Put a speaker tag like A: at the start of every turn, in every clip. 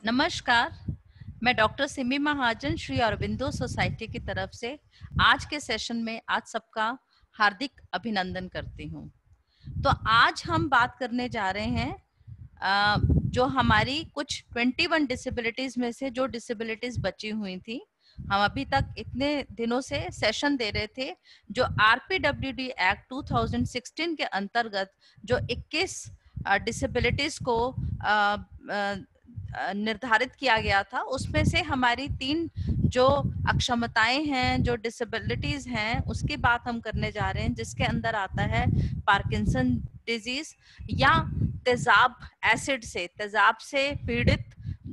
A: नमस्कार, मैं डॉक्टर सिमी महाजन श्री अरविंदो सोसाइटी की तरफ से आज के सेशन में आज सबका हार्दिक अभिनंदन करती हूँ। तो आज हम बात करने जा रहे हैं जो हमारी कुछ 21 डिसेबिलिटीज में से जो डिसेबिलिटीज बची हुई थी। हम अभी तक इतने दिनों से सेशन दे रहे थे जो आरपीडब्ल्यूडी एक्ट 2016 के अंतर्गत जो 21 डिसेबिलिटीज को निर्धारित किया गया था, उसमें से हमारी 3 जो अक्षमताएं हैं, जो डिसेबिलिटीज हैं, उसकी बात हम करने जा रहे हैं, जिसके अंदर आता है पार्किंसन डिजीज या तेजाब तेजाब से पीड़ित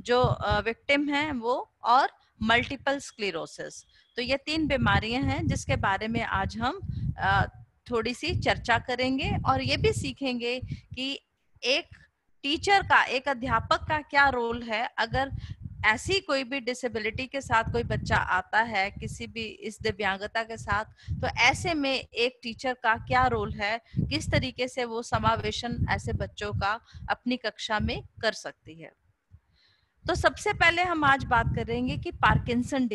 A: जो विक्टिम हैं वो, और मल्टीपल स्क्लेरोसिस। तो ये 3 बीमारियां हैं जिसके बारे में आज हम थोड़ी सी चर्चा करेंगे और ये भी सीखेंगे कि एक टीचर का, एक अध्यापक का क्या रोल है अगर ऐसी कोई भी डिसेबिलिटी के साथ कोई बच्चा आता है, किसी भी इस दिव्यांगता के साथ, तो ऐसे में एक टीचर का क्या रोल है, किस तरीके से वो समावेशन ऐसे बच्चों का अपनी कक्षा में कर सकती है। तो सबसे पहले हम आज बात करेंगे कि पार्किंसन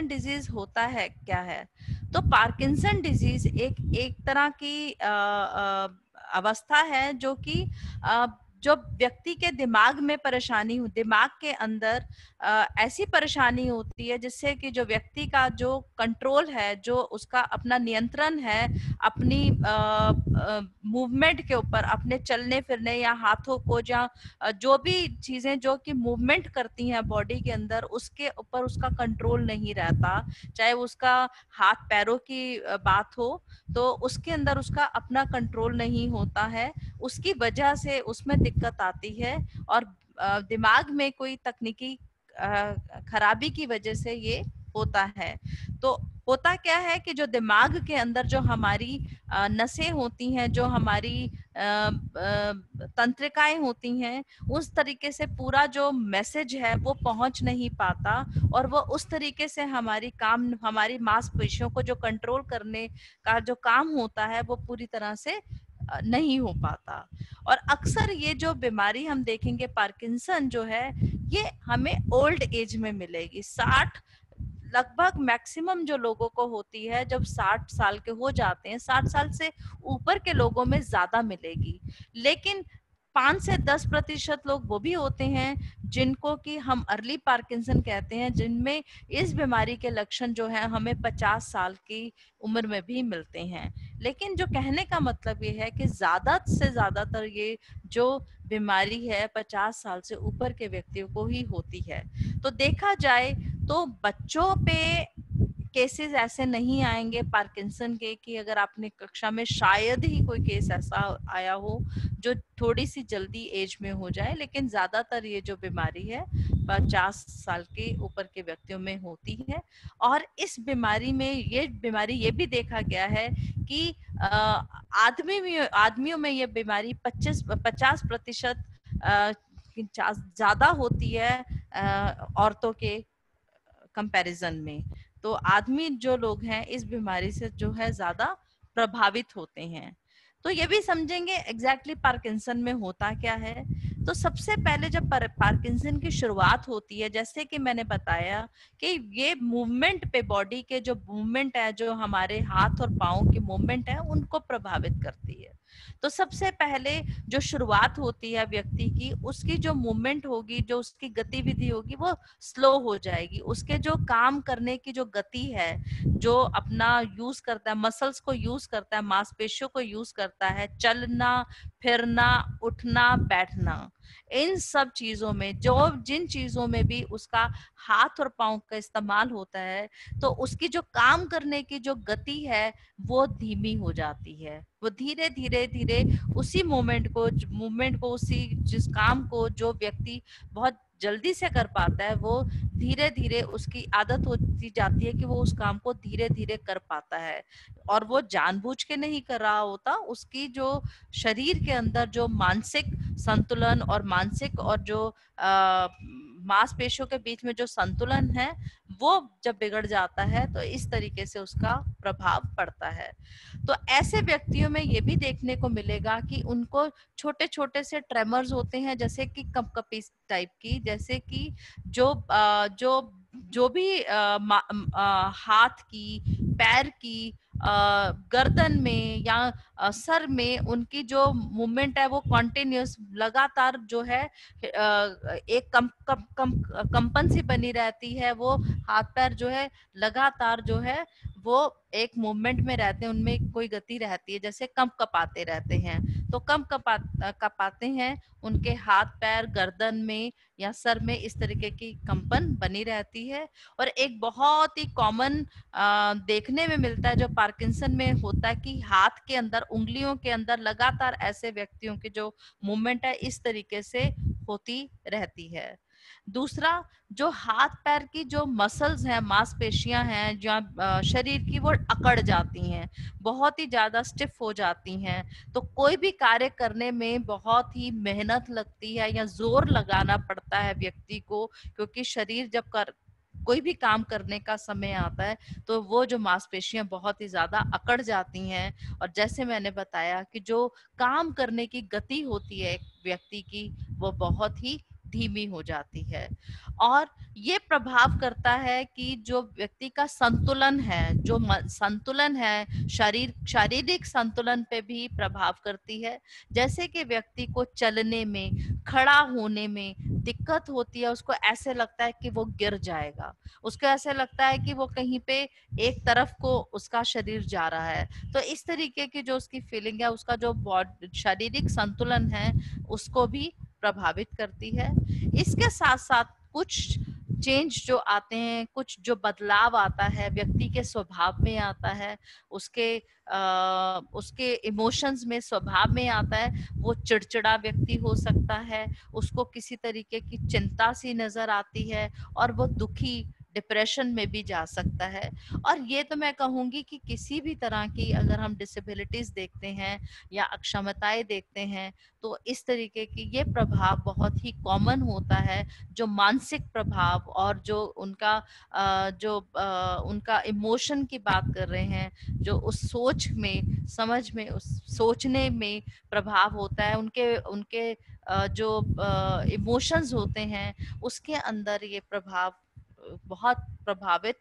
A: डिजीज होता है क्या है। तो पार्किंसन डिजीज एक तरह की अवस्था है जो कि जो व्यक्ति के दिमाग में परेशानी हो, दिमाग के अंदर ऐसी परेशानी होती है जिससे कि जो व्यक्ति का जो कंट्रोल है, जो उसका अपना नियंत्रण है अपनी मूवमेंट के ऊपर, अपने चलने फिरने या हाथों को, या जो भी चीजें जो कि मूवमेंट करती हैं बॉडी के अंदर, उसके ऊपर उसका कंट्रोल नहीं रहता। चाहे उसका हाथ पैरों की बात हो तो उसके अंदर उसका अपना कंट्रोल नहीं होता है, उसकी वजह से उसमें दिक्कत आती है और दिमाग में कोई तकनीकी खराबी की वजह से ये होता है। तो होता क्या है कि जो दिमाग के अंदर जो हमारी नसें होती हैं, जो हमारी तंत्रिकाएं होती हैं, उस तरीके से पूरा जो मैसेज है वो पहुंच नहीं पाता और वो उस तरीके से हमारी मांसपेशियों को जो कंट्रोल करने का जो काम होता है वो पूरी तरह से नहीं हो पाता। और अक्सर ये जो बीमारी हम देखेंगे पार्किंसन जो है, ये हमें ओल्ड एज में मिलेगी। 60 लगभग मैक्सिमम जो लोगों को होती है जब 60 साल के हो जाते हैं, 60 साल से ऊपर के लोगों में ज्यादा मिलेगी। लेकिन 5 से 10% लोग वो भी होते हैं जिनको कि हम अर्ली पार्किंसन कहते हैं, जिनमें इस बीमारी के लक्षण जो है हमें 50 साल की उम्र में भी मिलते हैं। लेकिन जो कहने का मतलब ये है कि ज्यादा से ज्यादातर ये जो बीमारी है 50 साल से ऊपर के व्यक्तियों को ही होती है। तो देखा जाए तो बच्चों पे केसेस ऐसे नहीं आएंगे पार्किंसन के कि अगर आपने कक्षा में शायद ही कोई केस ऐसा आया हो जो थोड़ी सी जल्दी एज में हो जाए, लेकिन ज्यादातर ये जो बीमारी है 50 साल के ऊपर के व्यक्तियों में होती है। और इस बीमारी में ये भी देखा गया है कि आदमियों में ये बीमारी 50% ज्यादा होती है औरतों के कंपैरिजन में। तो आदमी जो लोग हैं इस बीमारी से जो है ज्यादा प्रभावित होते हैं। तो ये भी समझेंगे एग्जैक्टली पार्किंसन में होता क्या है। तो सबसे पहले जब पार्किंसन की शुरुआत होती है, जैसे कि मैंने बताया कि ये मूवमेंट पे, बॉडी के जो मूवमेंट है, जो हमारे हाथ और पाँव की मूवमेंट है, उनको प्रभावित करती है। तो सबसे पहले जो शुरुआत होती है व्यक्ति की, उसकी जो मूवमेंट होगी, जो उसकी गतिविधि होगी, वो स्लो हो जाएगी। उसके जो काम करने की जो गति है, जो अपना यूज करता है, मसल्स को यूज करता है, मांसपेशियों को यूज करता है, चलना फिरना, उठना बैठना, इन सब चीजों में, जो जिन चीजों में भी उसका हाथ और पांव का इस्तेमाल होता है, तो उसकी जो काम करने की जो गति है वो धीमी हो जाती है। वो धीरे धीरे धीरे उसी मूवमेंट को उसी जिस काम को जो व्यक्ति बहुत जल्दी से कर पाता है, वो धीरे धीरे उसकी आदत होती जाती है कि वो उस काम को धीरे धीरे कर पाता है। और वो जानबूझ के नहीं कर रहा होता, उसकी जो शरीर के अंदर जो मानसिक संतुलन और मानसिक और जो मांसपेशियों के बीच में जो संतुलन है वो जब बिगड़ जाता है तो इस तरीके से उसका प्रभाव पड़ता है। तो ऐसे व्यक्तियों में ये भी देखने को मिलेगा कि उनको छोटे छोटे से ट्रेमर्स होते हैं, जैसे कि कंपकपी टाइप की, जैसे कि जो भी हाथ की, पैर की, गर्दन में या सर में उनकी जो मूवमेंट है वो कॉन्टिन्यूस लगातार जो है एक कंपन सी बनी रहती है। वो हाथ पैर जो है लगातार जो है वो एक मूवमेंट में रहते हैं, उनमें कोई गति रहती है, जैसे कपाते रहते हैं। तो कपाते हैं, उनके हाथ पैर गर्दन में या सर में इस तरीके की कंपन बनी रहती है। और एक बहुत ही कॉमन देखने में मिलता है जो पार्किंसन में होता है कि हाथ के अंदर, उंगलियों के अंदर लगातार ऐसे व्यक्तियों की जो मूवमेंट है इस तरीके से होती रहती है। दूसरा, जो हाथ पैर की जो मसल्स हैं, मांसपेशियां हैं जो शरीर की, वो अकड़ जाती हैं, बहुत ही ज्यादा स्टिफ हो जाती हैं। तो कोई भी कार्य करने में बहुत ही मेहनत लगती है या जोर लगाना पड़ता है व्यक्ति को, क्योंकि शरीर जब कोई भी काम करने का समय आता है तो वो जो मांसपेशियां बहुत ही ज्यादा अकड़ जाती हैं। और जैसे मैंने बताया कि जो काम करने की गति होती है एक व्यक्ति की, वो बहुत ही धीमी हो जाती है। और ये प्रभाव करता है कि जो व्यक्ति का संतुलन है, जो संतुलन है, शारीरिक संतुलन पे भी प्रभाव करती है। जैसे कि व्यक्ति को चलने में, खड़ा होने में दिक्कत होती है, उसको ऐसे लगता है कि वो गिर जाएगा, उसको ऐसे लगता है कि वो कहीं पे एक तरफ को उसका शरीर जा रहा है। तो इस तरीके की जो उसकी फीलिंग है, उसका जो शारीरिक संतुलन है उसको भी प्रभावित करती है। इसके साथ साथ कुछ चेंज जो आते हैं, कुछ जो बदलाव आता है व्यक्ति के स्वभाव में आता है, उसके इमोशंस में, स्वभाव में आता है। वो चिड़चिड़ा व्यक्ति हो सकता है, उसको किसी तरीके की चिंता सी नजर आती है और वो दुखी, डिप्रेशन में भी जा सकता है। और ये तो मैं कहूंगी कि किसी भी तरह की अगर हम डिसेबिलिटीज देखते हैं या अक्षमताएं देखते हैं तो इस तरीके की ये प्रभाव बहुत ही कॉमन होता है। जो मानसिक प्रभाव और जो उनका इमोशन की बात कर रहे हैं, जो उस सोच में, समझ में, उस सोचने में प्रभाव होता है, उनके उनके जो इमोशंस होते हैं उसके अंदर ये प्रभाव बहुत प्रभावित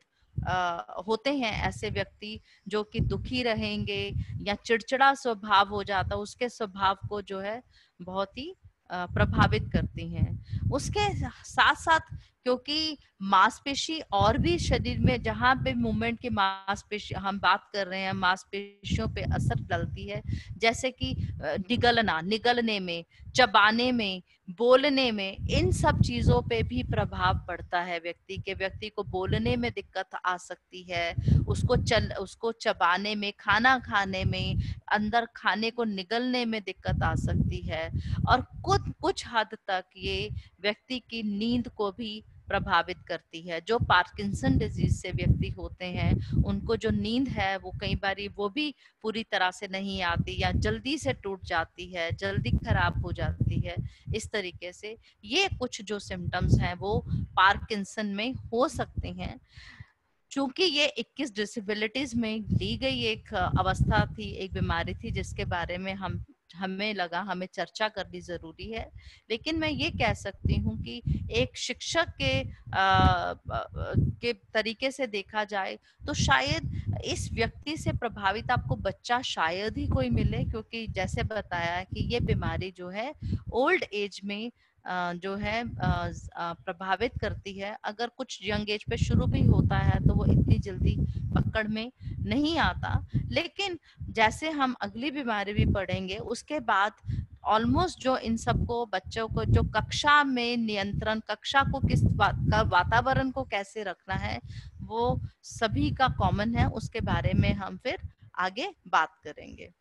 A: होते हैं। ऐसे व्यक्ति जो कि दुखी रहेंगे या चिड़चिड़ा स्वभाव हो जाता, उसके स्वभाव को जो है बहुत ही प्रभावित करती हैं। उसके साथ साथ क्योंकि मांसपेशी और भी शरीर में, जहां पे मूवमेंट की मांसपेशी हम बात कर रहे हैं, मांसपेशियों पे असर डलती है, जैसे कि निगलने में, चबाने में, बोलने में, इन सब चीजों पे भी प्रभाव पड़ता है। व्यक्ति को बोलने में दिक्कत आ सकती है, उसको चबाने में, खाना खाने में, अंदर खाने को निगलने में दिक्कत आ सकती है। और कुछ हद तक ये व्यक्ति की नींद को भी प्रभावित करती है। जो पार्किंसन डिजीज से व्यक्ति होते हैं उनको जो नींद है वो कई बार वो भी पूरी तरह से नहीं आती या जल्दी से टूट जाती है, जल्दी खराब हो जाती है। इस तरीके से ये कुछ जो सिम्टम्स हैं वो पार्किंसन में हो सकते हैं। चूंकि ये 21 डिसेबिलिटीज में ली गई एक अवस्था थी, एक बीमारी थी जिसके बारे में हमें लगा हमें चर्चा करनी जरूरी है। लेकिन मैं ये कह सकती हूँ कि एक शिक्षक के तरीके से देखा जाए तो शायद इस व्यक्ति से प्रभावित आपको बच्चा शायद ही कोई मिले, क्योंकि जैसे बताया कि ये बीमारी जो है ओल्ड एज में जो है प्रभावित करती है। अगर कुछ यंग एज पे शुरू भी होता है तो वो इतनी जल्दी पकड़ में नहीं आता। लेकिन जैसे हम अगली बीमारी भी पढ़ेंगे उसके बाद ऑलमोस्ट जो इन सबको, बच्चों को जो कक्षा में नियंत्रण, कक्षा को किस बात का, वातावरण को कैसे रखना है, वो सभी का कॉमन है। उसके बारे में हम फिर आगे बात करेंगे।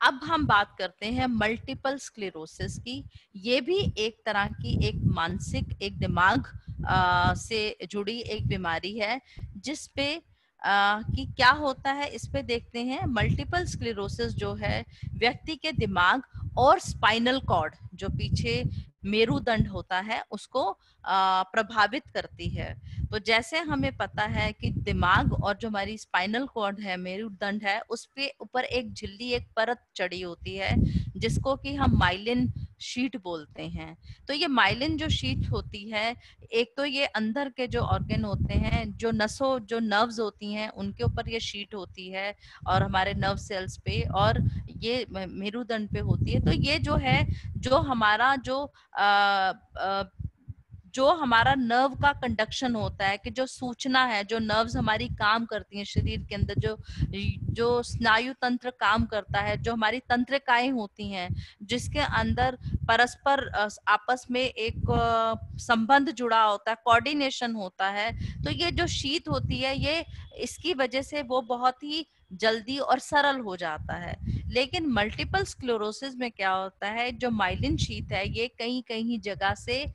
A: अब हम बात करते हैं मल्टीपल स्क्लेरोसिस की। ये भी एक तरह की एक मानसिक, एक दिमाग से जुड़ी एक बीमारी है, जिस पे कि क्या होता है इस पे देखते हैं। मल्टीपल स्क्लेरोसिस जो है व्यक्ति के दिमाग और स्पाइनल कॉर्ड जो पीछे मेरुदंड होता है उसको प्रभावित करती है। तो जैसे हमें पता है कि दिमाग और जो हमारी स्पाइनल कॉर्ड है, मेरुदंड है, उस पे ऊपर एक झिल्ली, एक परत चढ़ी होती है जिसको कि हम माइलिन शीट बोलते हैं। तो ये माइलिन जो शीट होती है, एक तो ये अंदर के जो ऑर्गन होते हैं, जो नसों, जो नर्व्स होती हैं, उनके ऊपर ये शीट होती है और हमारे नर्व सेल्स पे, और ये मेरुदंड पे होती है। तो ये जो है, जो हमारा जो हमारा नर्व का कंडक्शन होता है, कि जो सूचना है, जो नर्व्स हमारी काम करती हैं शरीर के अंदर, जो जो स्नायु तंत्र काम करता है, जो हमारी तंत्रिकाएं होती हैं, जिसके अंदर परस्पर आपस में एक संबंध जुड़ा होता है, कोऑर्डिनेशन होता है। तो ये जो शीत होती है, ये इसकी वजह से वो बहुत ही जल्दी और सरल हो जाता है। लेकिन मल्टीपल स्क्लेरोसिस में क्या होता है, जो माइलिन शीत है ये कहीं कहीं जगह से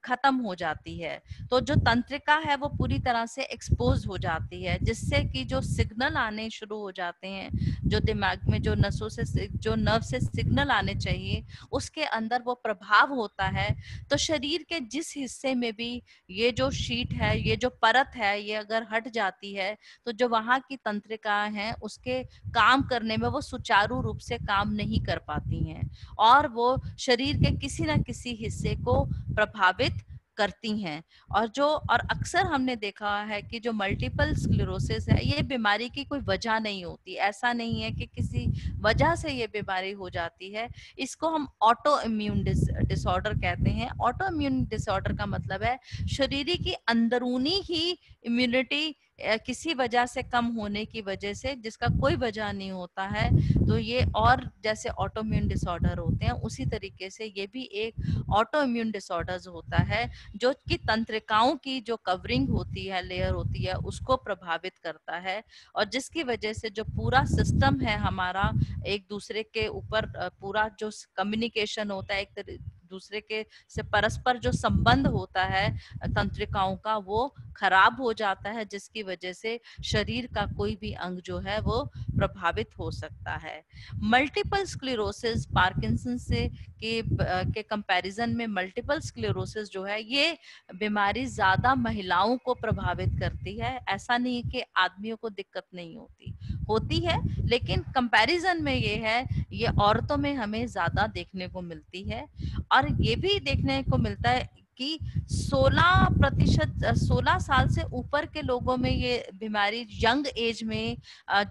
A: खत्म हो जाती है। तो जो तंत्रिका है वो पूरी तरह से एक्सपोज हो जाती है, जिससे कि जो सिग्नल आने शुरू हो जाते हैं, जो दिमाग में, जो नसों से, जो नर्व से सिग्नल आने चाहिए, उसके अंदर वो प्रभाव होता है। तो शरीर के जिस हिस्से में भी ये जो शीट है, ये जो परत है, ये अगर हट जाती है, तो जो वहां की तंत्रिका है उसके काम करने में वो सुचारू रूप से काम नहीं कर पाती हैं, और वो शरीर के किसी न किसी हिस्से को प्रभावित करती हैं। और अक्सर हमने देखा है कि जो मल्टीपल स्क्लेरोसिस है, ये बीमारी की कोई वजह नहीं होती। ऐसा नहीं है कि किसी वजह से ये बीमारी हो जाती है। इसको हम ऑटो इम्यून डिसऑर्डर कहते हैं। ऑटो इम्यून डिसऑर्डर का मतलब है शरीर की अंदरूनी ही इम्यूनिटी किसी वजह से कम होने की वजह से, जिसका कोई वजह नहीं होता है। तो ये, और जैसे ऑटोइम्यून डिसऑर्डर होते हैं, उसी तरीके से ये भी एक ऑटोइम्यून डिसऑर्डर्स होता है, जो कि तंत्रिकाओं की जो कवरिंग होती है, लेयर होती है, उसको प्रभावित करता है, और जिसकी वजह से जो पूरा सिस्टम है हमारा, एक दूसरे के ऊपर पूरा जो कम्युनिकेशन होता है, एक दूसरे के से परस्पर जो संबंध होता है तंत्रिकाओं का, वो खराब हो जाता है, जिसकी वजह से शरीर का कोई भी अंग जो है वो प्रभावित हो सकता है। मल्टीपल स्क्लेरोसिस, पार्किंसन से के कंपैरिजन में मल्टीपल स्क्लेरोसिस जो है, ये बीमारी ज्यादा महिलाओं को प्रभावित करती है। ऐसा नहीं है कि आदमियों को दिक्कत नहीं होती, होती है, लेकिन कंपैरिजन में ये है, ये औरतों में हमें ज्यादा देखने को मिलती है। और ये भी देखने को मिलता है कि 16%, 16 साल से ऊपर के लोगों में ये बीमारी, यंग एज में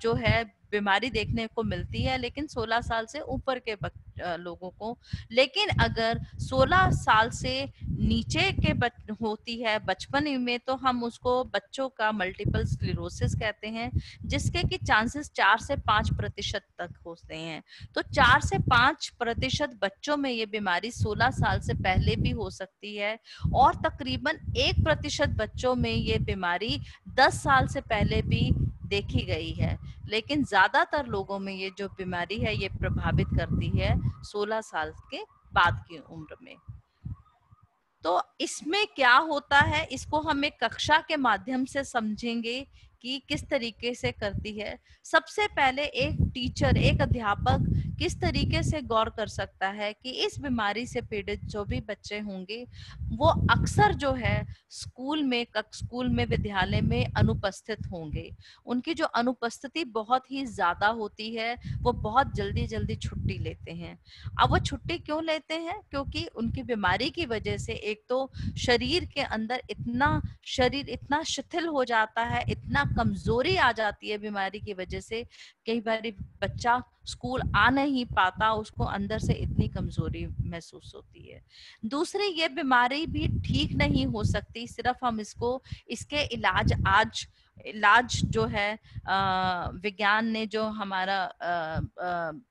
A: जो है बीमारी देखने को मिलती है, लेकिन 16 साल से ऊपर के लोगों को। लेकिन अगर 16 साल से नीचे के होती है बचपन में, तो हम उसको बच्चों का मल्टीपल स्क्लेरोसिस कहते हैं, जिसके कि चांसेस 4 से 5% तक होते हैं। तो 4 से 5% बच्चों में ये बीमारी 16 साल से पहले भी हो सकती है, और तकरीबन 1% बच्चों में ये बीमारी 10 साल से पहले भी देखी गई है। लेकिन ज्यादातर लोगों में ये जो बीमारी है ये प्रभावित करती है 16 साल के बाद की उम्र में। तो इसमें क्या होता है, इसको हम एक कक्षा के माध्यम से समझेंगे कि किस तरीके से करती है। सबसे पहले एक टीचर, एक अध्यापक किस तरीके से गौर कर सकता है कि इस बीमारी से पीड़ित जो भी बच्चे होंगे, वो अक्सर जो है स्कूल में, विद्यालय में अनुपस्थित होंगे। उनकी जो अनुपस्थिति बहुत ही ज्यादा होती है, वो बहुत जल्दी जल्दी छुट्टी लेते हैं। अब वो छुट्टी क्यों लेते हैं? क्योंकि उनकी बीमारी की वजह से एक तो शरीर के अंदर शरीर इतना शिथिल हो जाता है, इतना कमजोरी आ जाती है बीमारी की वजह से। कई बार बच्चा स्कूल आ नहीं पाता, उसको अंदर से इतनी कमजोरी महसूस होती है। दूसरी, ये बीमारी भी ठीक नहीं हो सकती, सिर्फ हम इसके इलाज जो है, विज्ञान ने, जो हमारा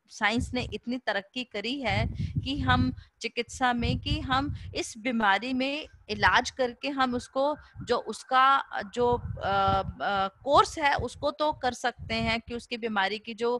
A: साइंस ने इतनी तरक्की करी है कि हम चिकित्सा में, कि हम इस बीमारी में इलाज करके हम उसको, जो उसका जो कोर्स है उसको तो कर सकते हैं, कि उसकी बीमारी की जो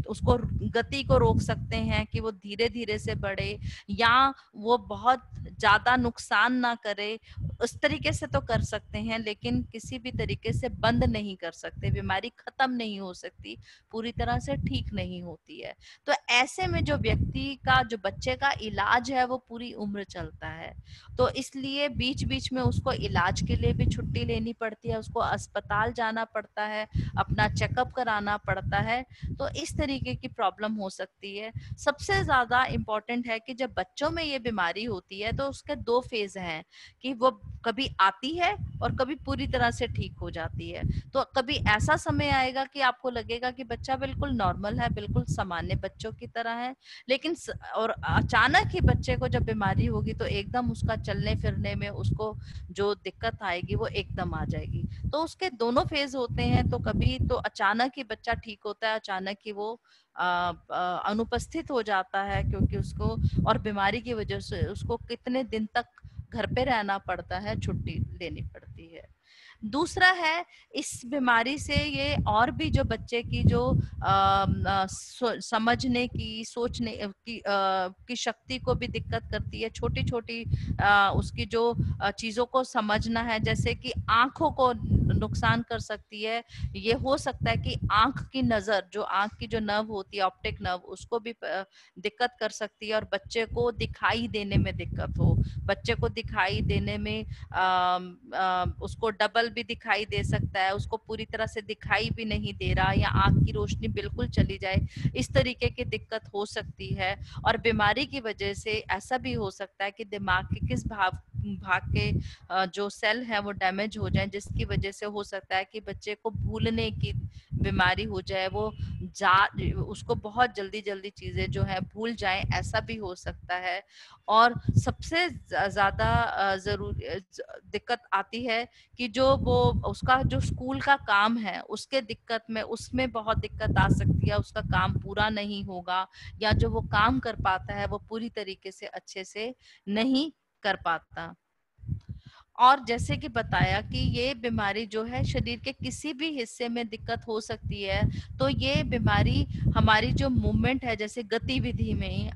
A: उसको गति को रोक सकते हैं कि वो धीरे धीरे से बढ़े, या वो बहुत ज्यादा नुकसान ना करे, उस तरीके से तो कर सकते हैं, लेकिन किसी भी तरीके से बंद नहीं कर सकते। बीमारी खत्म नहीं हो सकती, पूरी तरह से ठीक नहीं होती है। तो ऐसे में जो व्यक्ति का, जो बच्चे का इलाज है वो पूरी उम्र चलता है। तो इसलिए बीच बीच में उसको इलाज के लिए भी छुट्टी लेनी पड़ती है, उसको अस्पताल जाना पड़ता है, अपना चेकअप कराना पड़ता है। तो इस तरीके की प्रॉब्लम हो सकती है। सबसे ज्यादा इम्पोर्टेंट है कि जब बच्चों में ये बीमारी होती है तो उसके 2 फेज हैं, कि वो कभी आती है और कभी पूरी तरह से ठीक हो जाती है। तो कभी ऐसा समय आएगा कि आपको लगेगा कि बच्चा बिल्कुल नॉर्मल है, बिल्कुल सामान्य बच्चों की तरह है, लेकिन और अचानक ही बच्चे को जब बीमारी होगी तो एकदम उसका चलने फिरने में उसको जो दिक्कत आएगी वो एकदम आ जाएगी। तो उसके दोनों फेज होते हैं। तो कभी तो अचानक ही बच्चा ठीक होता है, अचानक ही वो अनुपस्थित हो जाता है, क्योंकि उसको और बीमारी की वजह से उसको कितने दिन तक घर पे रहना पड़ता है, छुट्टी लेनी पड़ती है। दूसरा है, इस बीमारी से ये और भी जो बच्चे की जो समझने की, सोचने की शक्ति को भी दिक्कत करती है। छोटी छोटी उसकी जो चीजों को समझना है, जैसे कि आंखों को नुकसान कर सकती है। ये हो सकता है कि आंख की नजर, जो आंख की जो नर्व होती है, ऑप्टिक नर्व, उसको भी दिक्कत कर सकती है, और बच्चे को दिखाई देने में दिक्कत हो, बच्चे को दिखाई देने में उसको डबल भी दिखाई दे सकता है, उसको पूरी तरह से दिखाई भी नहीं दे रहा, या आंख की रोशनी बिल्कुल चली जाए, इस तरीके की दिक्कत हो सकती है। और बीमारी की वजह से ऐसा भी हो सकता है कि दिमाग के किस भाग भाग के जो सेल है वो डैमेज हो जाए, जिसकी वजह से हो सकता है कि बच्चे को भूलने की बीमारी हो जाए, वो जा उसको बहुत जल्दी जल्दी चीजें जो है भूल जाए, ऐसा भी हो सकता है। और सबसे ज्यादा जरूरी दिक्कत आती है कि जो वो उसका जो स्कूल का काम है उसके दिक्कत में, उसमें बहुत दिक्कत आ सकती है, उसका काम पूरा नहीं होगा, या जो वो काम कर पाता है वो पूरी तरीके से अच्छे से नहीं कर पाता। और जैसे कि बताया कि ये बीमारी जो है शरीर के किसी भी हिस्से में दिक्कत हो सकती है। तो ये बीमारी हमारी जो मूवमेंट है, जैसे गतिविधि में,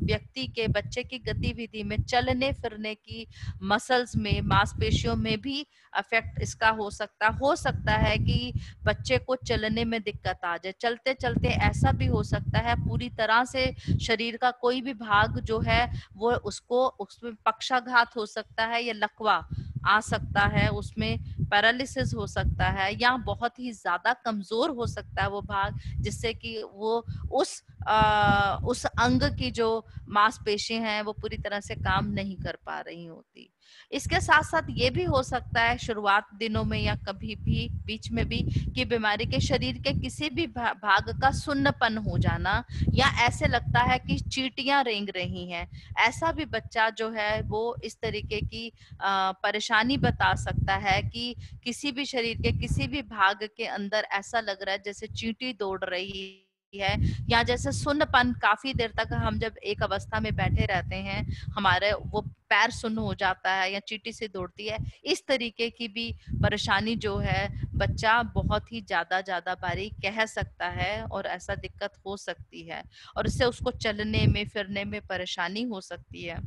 A: व्यक्ति के, बच्चे की गतिविधि में, चलने फिरने की मसल्स में, मांसपेशियों में भी अफेक्ट इसका हो सकता है कि बच्चे को चलने में दिक्कत आ जाए। चलते चलते ऐसा भी हो सकता है पूरी तरह से शरीर का कोई भी भाग जो है वो उसमें पक्षाघात हो सकता है, या लकवा आ सकता है, उसमें पैरालिसिस हो सकता है, या बहुत ही ज्यादा कमजोर हो सकता है वो भाग, जिससे कि वो उस अंग की जो मांसपेशी हैं वो पूरी तरह से काम नहीं कर पा रही होती। इसके साथ साथ ये भी हो सकता है शुरुआत दिनों में या कभी भी बीच में भी, कि बीमारी के शरीर के किसी भी भाग का सुन्नपन हो जाना, या ऐसे लगता है कि चींटियां रेंग रही हैं, ऐसा भी बच्चा जो है वो इस तरीके की परेशानी बता सकता है कि किसी भी शरीर के किसी भी भाग के अंदर ऐसा लग रहा है जैसे चींटी दौड़ रही है, या जैसे सुन्नपन, काफी देर तक हम जब एक अवस्था में बैठे रहते हैं हमारे वो पैर सुन्न हो जाता है, या चींटी से दौड़ती है, इस तरीके की भी परेशानी जो है बच्चा बहुत ही ज्यादा बारीक कह सकता है, और ऐसा दिक्कत हो सकती है, और इससे उसको चलने में फिरने में परेशानी हो सकती है।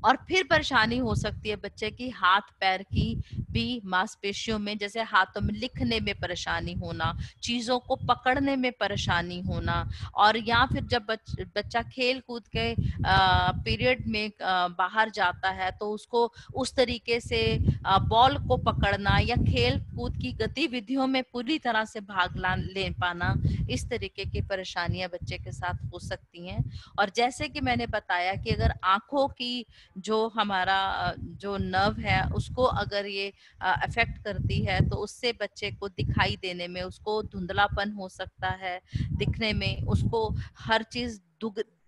A: और फिर परेशानी हो सकती है बच्चे की हाथ पैर की भी मांसपेशियों में, जैसे हाथों में लिखने में परेशानी होना, चीजों को पकड़ने में परेशानी होना, और या फिर जब बच्चा खेल कूद के पीरियड में बाहर जाता है तो उसको उस तरीके से बॉल को पकड़ना, या खेल कूद की गतिविधियों में पूरी तरह से भाग ले पाना, इस तरीके की परेशानियां बच्चे के साथ हो सकती हैं। और जैसे कि मैंने बताया कि अगर आंखों की जो हमारा जो नर्व है उसको अगर ये अफेक्ट करती है, तो उससे बच्चे को दिखाई देने में, उसको धुंधलापन हो सकता है, दिखने में उसको हर चीज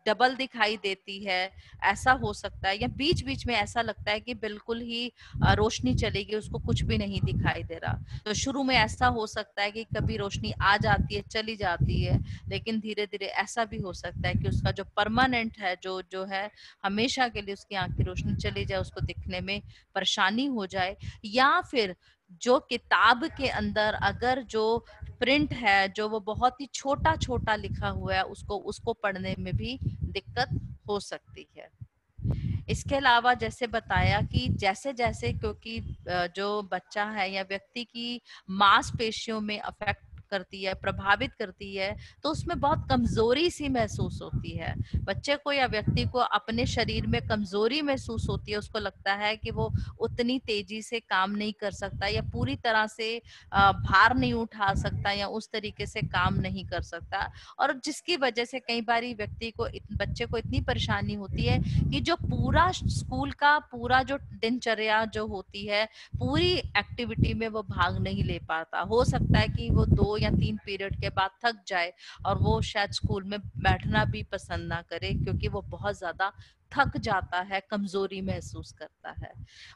A: डबल दिखाई देती है, ऐसा हो सकता है, या बीच बीच में ऐसा लगता है कि बिल्कुल ही रोशनी चली गई, उसको कुछ भी नहीं दिखाई दे रहा। तो शुरू में ऐसा हो सकता है कि कभी रोशनी आ जाती है, चली जाती है, लेकिन धीरे धीरे ऐसा भी हो सकता है कि उसका जो परमानेंट है, जो जो है हमेशा के लिए उसकी आंख की रोशनी चली जाए, उसको दिखने में परेशानी हो जाए, या फिर जो किताब के अंदर अगर जो प्रिंट है जो वो बहुत ही छोटा छोटा लिखा हुआ है, उसको उसको पढ़ने में भी दिक्कत हो सकती है। इसके अलावा जैसे बताया कि जैसे जैसे क्योंकि जो बच्चा है या व्यक्ति की मांसपेशियों में अफेक्ट करती है, प्रभावित करती है, तो उसमें बहुत कमजोरी सी महसूस होती है। बच्चे को या व्यक्ति को अपने शरीर में कमजोरी महसूस होती है, उसको लगता है कि वो उतनी तेजी से काम नहीं कर सकता या पूरी तरह से भार नहीं उठा सकता या उस तरीके से काम नहीं कर सकता, और जिसकी वजह से कई बार व्यक्ति को बच्चे को इतनी परेशानी होती है कि जो पूरा स्कूल का पूरा जो दिनचर्या जो होती है, पूरी एक्टिविटी में वो भाग नहीं ले पाता। हो सकता है कि वो 2 या 3 पीरियड के बाद थक जाए और वो शायद स्कूल में बैठना भी पसंद ना करे, क्योंकि वो बहुत ज्यादा थक जाता है, कमजोरी महसूस करता है।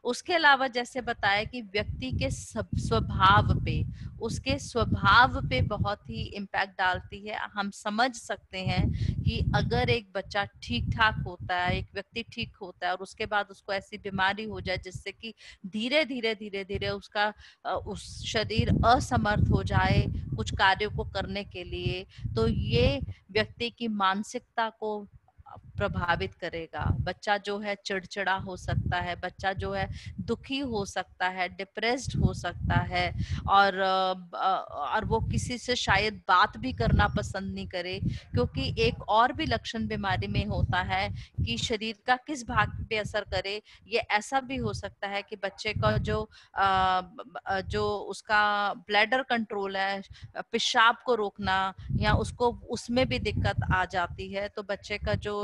A: उसके अलावा जैसे बताया कि व्यक्ति के स्वभाव पे, उसके स्वभाव पे बहुत ही इम्पैक्ट डालती है। हम समझ सकते हैं कि अगर एक बच्चा ठीक ठाक होता है, एक व्यक्ति ठीक होता है और उसके बाद उसको ऐसी बीमारी हो जाए जिससे कि धीरे धीरे उसका उस शरीर असमर्थ हो जाए कुछ कार्यों को करने के लिए, तो ये व्यक्ति की मानसिकता को प्रभावित करेगा। बच्चा जो है चिड़चिड़ा हो सकता है, बच्चा जो है दुखी हो सकता है, डिप्रेस्ड हो सकता है, और वो किसी से शायद बात भी करना पसंद नहीं करे, क्योंकि एक और भी लक्षण बीमारी में होता है कि शरीर का किस भाग पे असर करे। ये ऐसा भी हो सकता है कि बच्चे का जो उसका ब्लैडर कंट्रोल है, पेशाब को रोकना, या उसको उसमें भी दिक्कत आ जाती है, तो बच्चे का जो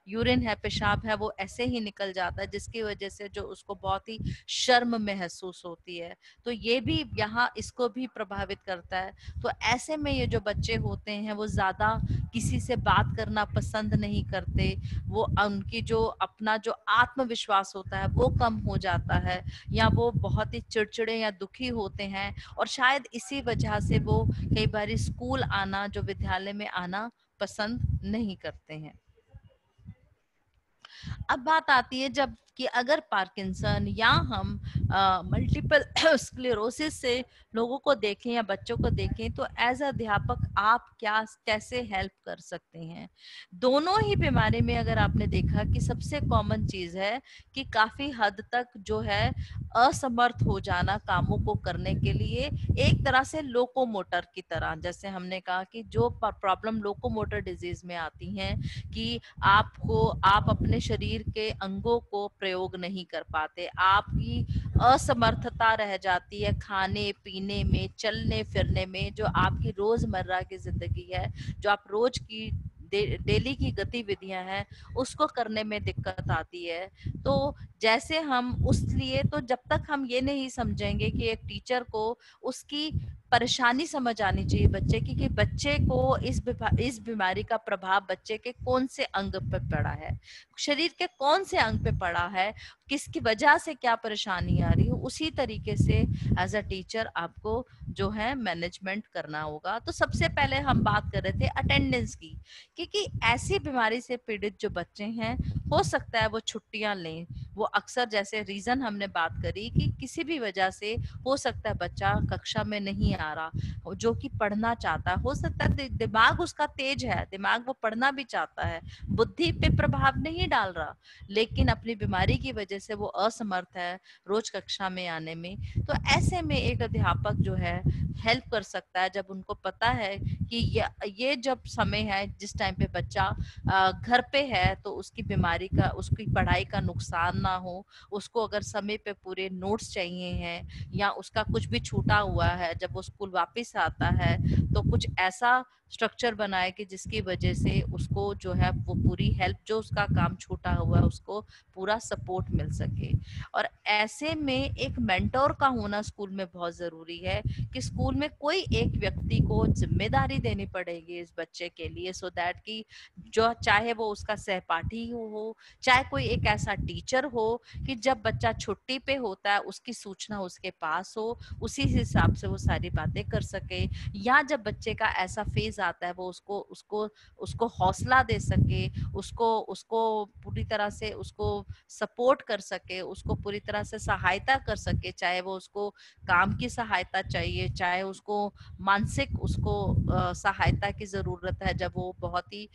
A: यूरिन है, पेशाब है, वो ऐसे ही निकल जाता है, जिसकी वजह से जो उसको बहुत ही शर्म महसूस होती है। तो ये भी यहाँ इसको भी प्रभावित करता है। तो ऐसे में ये जो बच्चे होते हैं वो ज्यादा किसी से बात करना पसंद नहीं करते, वो उनकी जो अपना जो आत्मविश्वास होता है वो कम हो जाता है, या वो बहुत ही चिड़चिड़े या दुखी होते हैं, और शायद इसी वजह से वो कई बार स्कूल आना, जो विद्यालय में आना पसंद नहीं करते हैं। अब बात आती है जब कि अगर पार्किंसन या हम मल्टीपल स्क्लेरोसिस से लोगों को देखें या बच्चों को देखें, तो एज अध्यापक आप क्या कैसे हेल्प कर सकते हैं। दोनों ही बीमारी में अगर आपने देखा कि सबसे कॉमन चीज है कि काफी हद तक जो है असमर्थ हो जाना कामों को करने के लिए, एक तरह से लोकोमोटर की तरह। जैसे हमने कहा कि जो प्रॉब्लम लोकोमोटर डिजीज में आती हैं कि आप अपने शरीर के अंगों को प्रयोग नहीं कर पाते, आपकी असमर्थता रह जाती है खाने पीने में, चलने फिरने में, जो आपकी रोजमर्रा की जिंदगी है, जो आप रोज की डेली की गतिविधियां हैं, उसको करने में दिक्कत आती है। तो जैसे हम उस लिए तो जब तक हम ये नहीं समझेंगे कि एक टीचर को उसकी परेशानी समझ आनी चाहिए बच्चे की, कि बच्चे को इस बीमारी का प्रभाव बच्चे के कौन से अंग पे पड़ा है, शरीर के कौन से अंग पे पड़ा है, किसकी वजह से क्या परेशानी आ रही है, उसी तरीके से एज अ टीचर आपको जो है मैनेजमेंट करना होगा। तो सबसे पहले हम बात कर रहे थे अटेंडेंस की, क्योंकि ऐसी बीमारी से पीड़ित जो बच्चे हैं, हो सकता है वो छुट्टियां लें। वो अक्सर जैसे रीजन हमने बात करी कि किसी भी वजह से हो सकता है बच्चा कक्षा में नहीं आ रहा जो कि पढ़ना चाहता है, हो सकता है दिमाग उसका तेज है, दिमाग वो पढ़ना भी चाहता है, बुद्धि पे प्रभाव नहीं डाल रहा, लेकिन अपनी बीमारी की वजह से वो असमर्थ है रोज कक्षा में आने में। तो ऐसे में एक अध्यापक जो है हेल्प कर सकता है, जब उनको पता है कि ये जब समय है जिस टाइम पे बच्चा घर पे है, तो उसकी बीमारी का, उसकी पढ़ाई का नुकसान ना हो, उसको अगर समय पे पूरे नोट्स चाहिए हैं या उसका कुछ भी छूटा हुआ है, जब वो स्कूल वापस आता है तो कुछ ऐसा स्ट्रक्चर बनाए कि जिसकी वजह से उसको जो है वो पूरी हेल्प, जो उसका काम छूटा हुआ है उसको पूरा सपोर्ट मिल सके। और ऐसे में एक मेंटोर का होना स्कूल में बहुत जरूरी है, कि स्कूल में कोई एक व्यक्ति को जिम्मेदारी देनी पड़ेगी इस बच्चे के लिए, सो दैट कि जो चाहे वो उसका सहपाठी हो, चाहे कोई एक ऐसा टीचर हो कि जब बच्चा छुट्टी पे होता है उसकी सूचना उसके पास हो, उसी हिसाब से वो सारी बातें कर सके, या जब बच्चे का ऐसा फेज आता है वो उसको उसको उसको हौसला दे सके, उसको उसको पूरी तरह से उसको सपोर्ट कर सके, उसको पूरी तरह से सहायता कर सके, चाहे वो उसको काम की सहायता चाहिए, चाहे उसको मानसिक उसको सहायता की जरूरत है, जब वो बहुत ही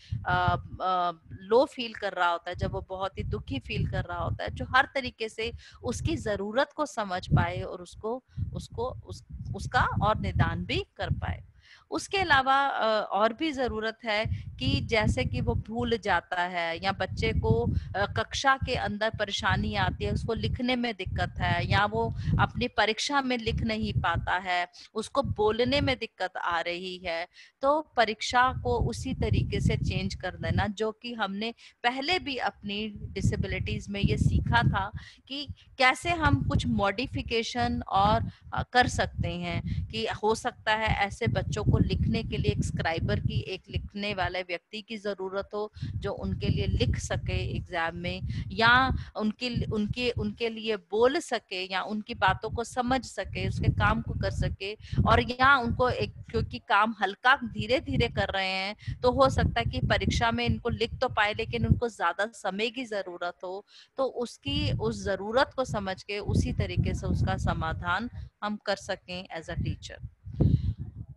A: लो फील कर रहा होता है, जब वो बहुत ही दुखी फील कर रहा होता है, जो हर तरीके से उसकी जरूरत को समझ पाए और उसको उसको उस, उसका और निदान भी कर पाए। उसके अलावा और भी जरूरत है कि जैसे कि वो भूल जाता है, या बच्चे को कक्षा के अंदर परेशानी आती है, उसको लिखने में दिक्कत है, या वो अपनी परीक्षा में लिख नहीं पाता है, उसको बोलने में दिक्कत आ रही है, तो परीक्षा को उसी तरीके से चेंज कर देना, जो कि हमने पहले भी अपनी डिसेबिलिटीज में ये सीखा था कि कैसे हम कुछ मॉडिफिकेशन और कर सकते हैं। कि हो सकता है ऐसे बच्चों को लिखने के लिए एक स्क्राइबर की, एक लिखने वाले व्यक्ति की जरूरत हो जो उनके लिए लिख सके एग्जाम में, या उनके उनके उनके लिए बोल सके, या उनकी बातों को समझ सके, उसके काम को कर सके, और या उनको एक, क्योंकि काम हल्का धीरे धीरे कर रहे हैं तो हो सकता है कि परीक्षा में इनको लिख तो पाए लेकिन उनको ज्यादा समय की जरूरत हो, तो उसकी उस जरूरत को समझ के उसी तरीके से उसका समाधान हम कर सकें एज अ टीचर।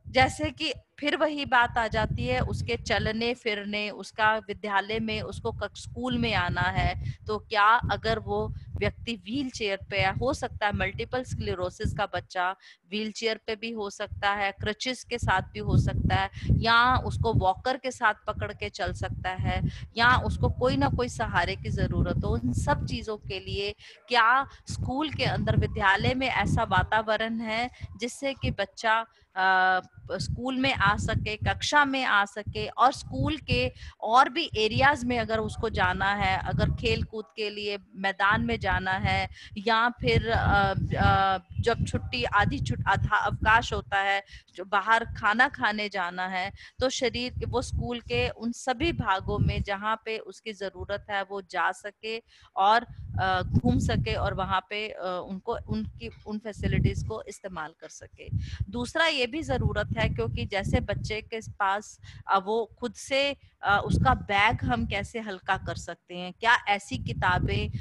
A: जैसे कि फिर वही बात आ जाती है उसके चलने फिरने, उसका विद्यालय में उसको स्कूल में आना है, तो क्या अगर वो व्यक्ति व्हील चेयर पे है, हो सकता है मल्टीपल स्क्लेरोसिस का बच्चा व्हील चेयर पे भी हो सकता है, क्रचिस के साथ भी हो सकता है, या उसको वॉकर के साथ पकड़ के चल सकता है, या उसको कोई ना कोई सहारे की जरूरत हो। उन सब चीजों के लिए क्या स्कूल के अंदर, विद्यालय में ऐसा वातावरण है जिससे कि बच्चा स्कूल में आ सके, कक्षा में आ सके, और स्कूल के और भी एरियाज में अगर उसको जाना है, अगर खेल कूद के लिए मैदान में जाना है, या फिर जब छुट्टी आधा अवकाश होता है, जो बाहर खाना खाने जाना है, तो शरीर के वो स्कूल के उन सभी भागों में जहाँ पे उसकी जरूरत है वो जा सके और घूम सके, और वहां पे उनको उनकी उन फैसिलिटीज को इस्तेमाल कर सके। दूसरा ये भी जरूरत है, क्योंकि जैसे बच्चे के पास वो खुद से उसका बैग हम कैसे हल्का कर सकते हैं, क्या ऐसी किताबें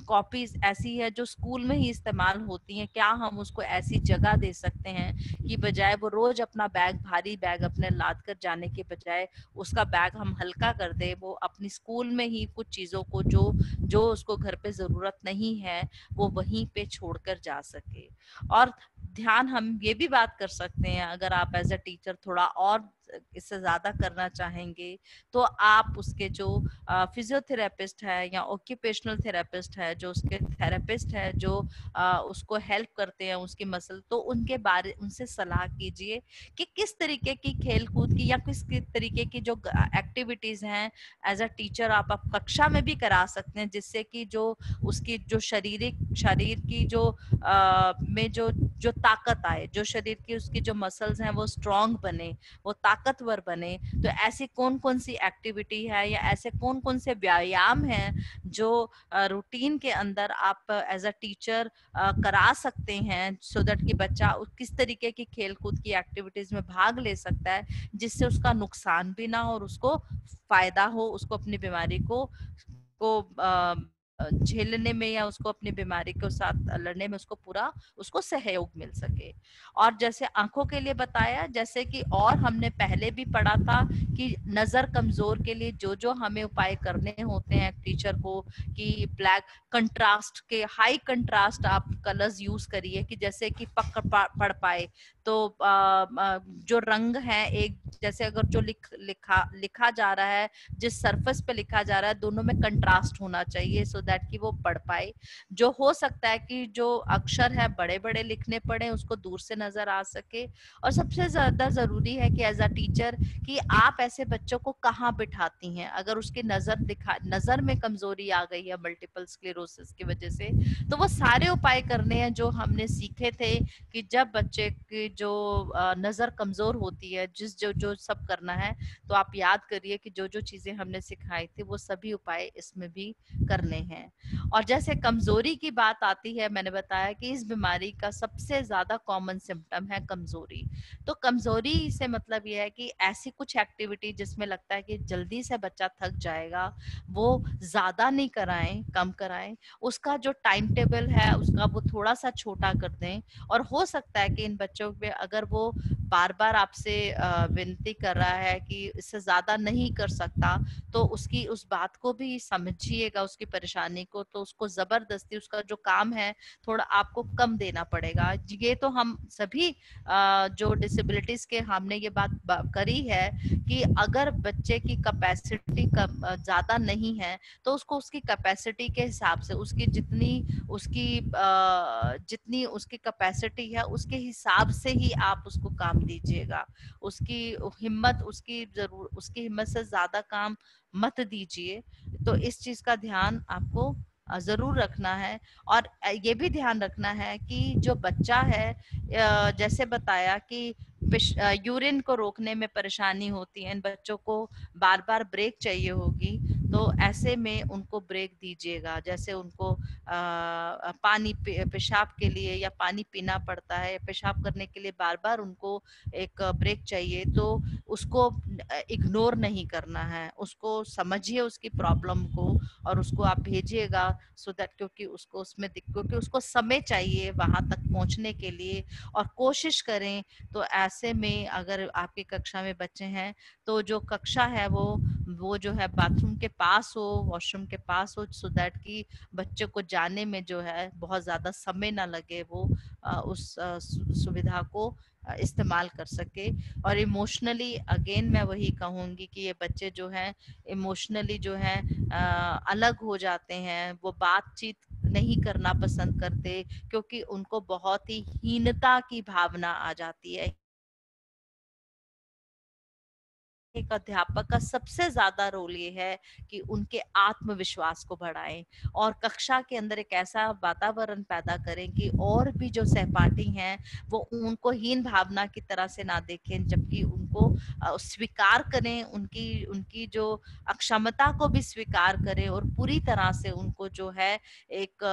A: कॉपीज ऐसी है जो स्कूल में ही इस्तेमाल होती हैं, क्या हम उसको ऐसी जगह दे सकते हैं कि बजाय वो रोज अपना बैग, भारी बैग अपने लाद कर जाने के बजाय उसका बैग हम हल्का कर दे, वो अपनी स्कूल में ही कुछ चीजों को जो जो उसको घर पे जरूरत नहीं है वो वहीं पे छोड़कर जा सके। और ध्यान हम ये भी बात कर सकते हैं, अगर आप एज अ टीचर थोड़ा और इससे ज्यादा करना चाहेंगे तो आप उसके जो फिजियोथेरेपिस्ट है या ऑक्यूपेशनल थेरेपिस्ट है, जो उसके थेरेपिस्ट है जो उसको हेल्प करते हैं उसकी मसल, तो उनके बारे उनसे सलाह कीजिए कि किस तरीके की खेल कूद की या किस तरीके की जो एक्टिविटीज हैं एज अ टीचर आप कक्षा में भी करा सकते हैं, जिससे कि जो उसकी जो शरीर की जो में जो ताकत आए, जो शरीर की उसकी जो मसल्स हैं वो स्ट्रांग बने, वो ताकतवर बने। तो ऐसी कौन कौन सी एक्टिविटी है या ऐसे कौन कौन से व्यायाम हैं जो रूटीन के अंदर आप एज अ टीचर करा सकते हैं, सो दैट कि बच्चा किस तरीके की खेल कूद की एक्टिविटीज में भाग ले सकता है जिससे उसका नुकसान भी ना हो और उसको फायदा हो, उसको अपनी बीमारी को झेलने में या उसको अपनी बीमारी के साथ लड़ने में उसको पूरा उसको सहयोग मिल सके। और जैसे आंखों के लिए बताया, जैसे कि और हमने पहले भी पढ़ा था कि नजर कमजोर के लिए जो जो हमें उपाय करने होते हैं टीचर को, कि ब्लैक कंट्रास्ट के, हाई कंट्रास्ट आप कलर्स यूज करिए कि जैसे कि पढ़ पाए, तो जो रंग है एक जैसे अगर जो लिखा जा रहा है, जिस सरफेस पे लिखा जा रहा है दोनों में कंट्रास्ट होना चाहिए सो दैट कि वो पढ़ पाए। जो हो सकता है कि जो अक्षर है बड़े बड़े लिखने पड़े उसको दूर से नजर आ सके। और सबसे ज्यादा जरूरी है कि एज अ टीचर कि आप ऐसे बच्चों को कहाँ बिठाती हैं, अगर उसकी नजर में कमजोरी आ गई है मल्टीपल स्क्लेरोसिस की वजह से, तो वो सारे उपाय करने हैं जो हमने सीखे थे कि जब बच्चे की जो नजर कमजोर होती है, जिस जो जो सब करना है, तो आप याद करिए कि जो जो चीजें हमने सिखाई थी वो सभी उपाय इसमें भी करने हैं। हैं। और जैसे कमजोरी की बात आती है, मैंने बताया कि इस बीमारी का सबसे ज्यादा कॉमन सिम्टम है कमजोरी। तो कमजोरी से मतलब ये है कि ऐसी कुछ एक्टिविटी जिसमें लगता है कि जल्दी से बच्चा थक जाएगा, वो ज्यादा नहीं कराएं, कम कराएं। उसका जो टाइम टेबल है उसका वो थोड़ा सा छोटा कर दें। और हो सकता है कि इन बच्चों पे अगर वो बार बार आपसे विनती कर रहा है कि इससे ज्यादा नहीं कर सकता, तो उसकी उस बात को भी समझिएगा, उसकी परेशानी को। तो उसको जबरदस्ती उसका जो काम है थोड़ा आपको कम देना पड़ेगा। ये तो हम सभी जो डिसेबिलिटीज के हमने ये बात करी है कि अगर बच्चे की कैपेसिटी ज्यादा नहीं है तो उसको उसकी कैपेसिटी के हिसाब से, उसकी जितनी उसकी कैपेसिटी है उसके हिसाब से ही आप उसको काम दीजिएगा। उसकी हिम्मत, उसकी हिम्मत से ज्यादा काम मत दीजिए। तो इस चीज का ध्यान आपको जरूर रखना है। और ये भी ध्यान रखना है कि जो बच्चा है, जैसे बताया कि यूरिन को रोकने में परेशानी होती है, इन बच्चों को बार बार ब्रेक चाहिए होगी, तो ऐसे में उनको ब्रेक दीजिएगा। जैसे उनको पानी पेशाब के लिए या पानी पीना पड़ता है, पेशाब करने के लिए बार बार उनको एक ब्रेक चाहिए, तो उसको इग्नोर नहीं करना है। उसको समझिए उसकी प्रॉब्लम को और उसको आप भेजिएगा, सो दैट क्योंकि उसको समय चाहिए वहां तक पहुंचने के लिए। और कोशिश करें तो ऐसे में अगर आपकी कक्षा में बच्चे हैं तो जो कक्षा है वो जो है बाथरूम के पास हो, वॉशरूम के पास हो, सो दैट कि बच्चे को जाने में जो है बहुत ज्यादा समय ना लगे, वो उस सुविधा को इस्तेमाल कर सके। और इमोशनली अगेन मैं वही कहूंगी कि ये बच्चे जो हैं इमोशनली जो है अलग हो जाते हैं, वो बातचीत नहीं करना पसंद करते क्योंकि उनको बहुत ही हीनता की भावना आ जाती है। एक अध्यापक का सबसे ज्यादा रोल ये है कि उनके आत्मविश्वास को बढ़ाएं और कक्षा के अंदर एक ऐसा वातावरण पैदा करें कि और भी जो सहपाठी हैं वो उनको हीन भावना की तरह से ना देखें, जबकि उनको स्वीकार करें, उनकी उनकी जो अक्षमता को भी स्वीकार करें और पूरी तरह से उनको जो है एक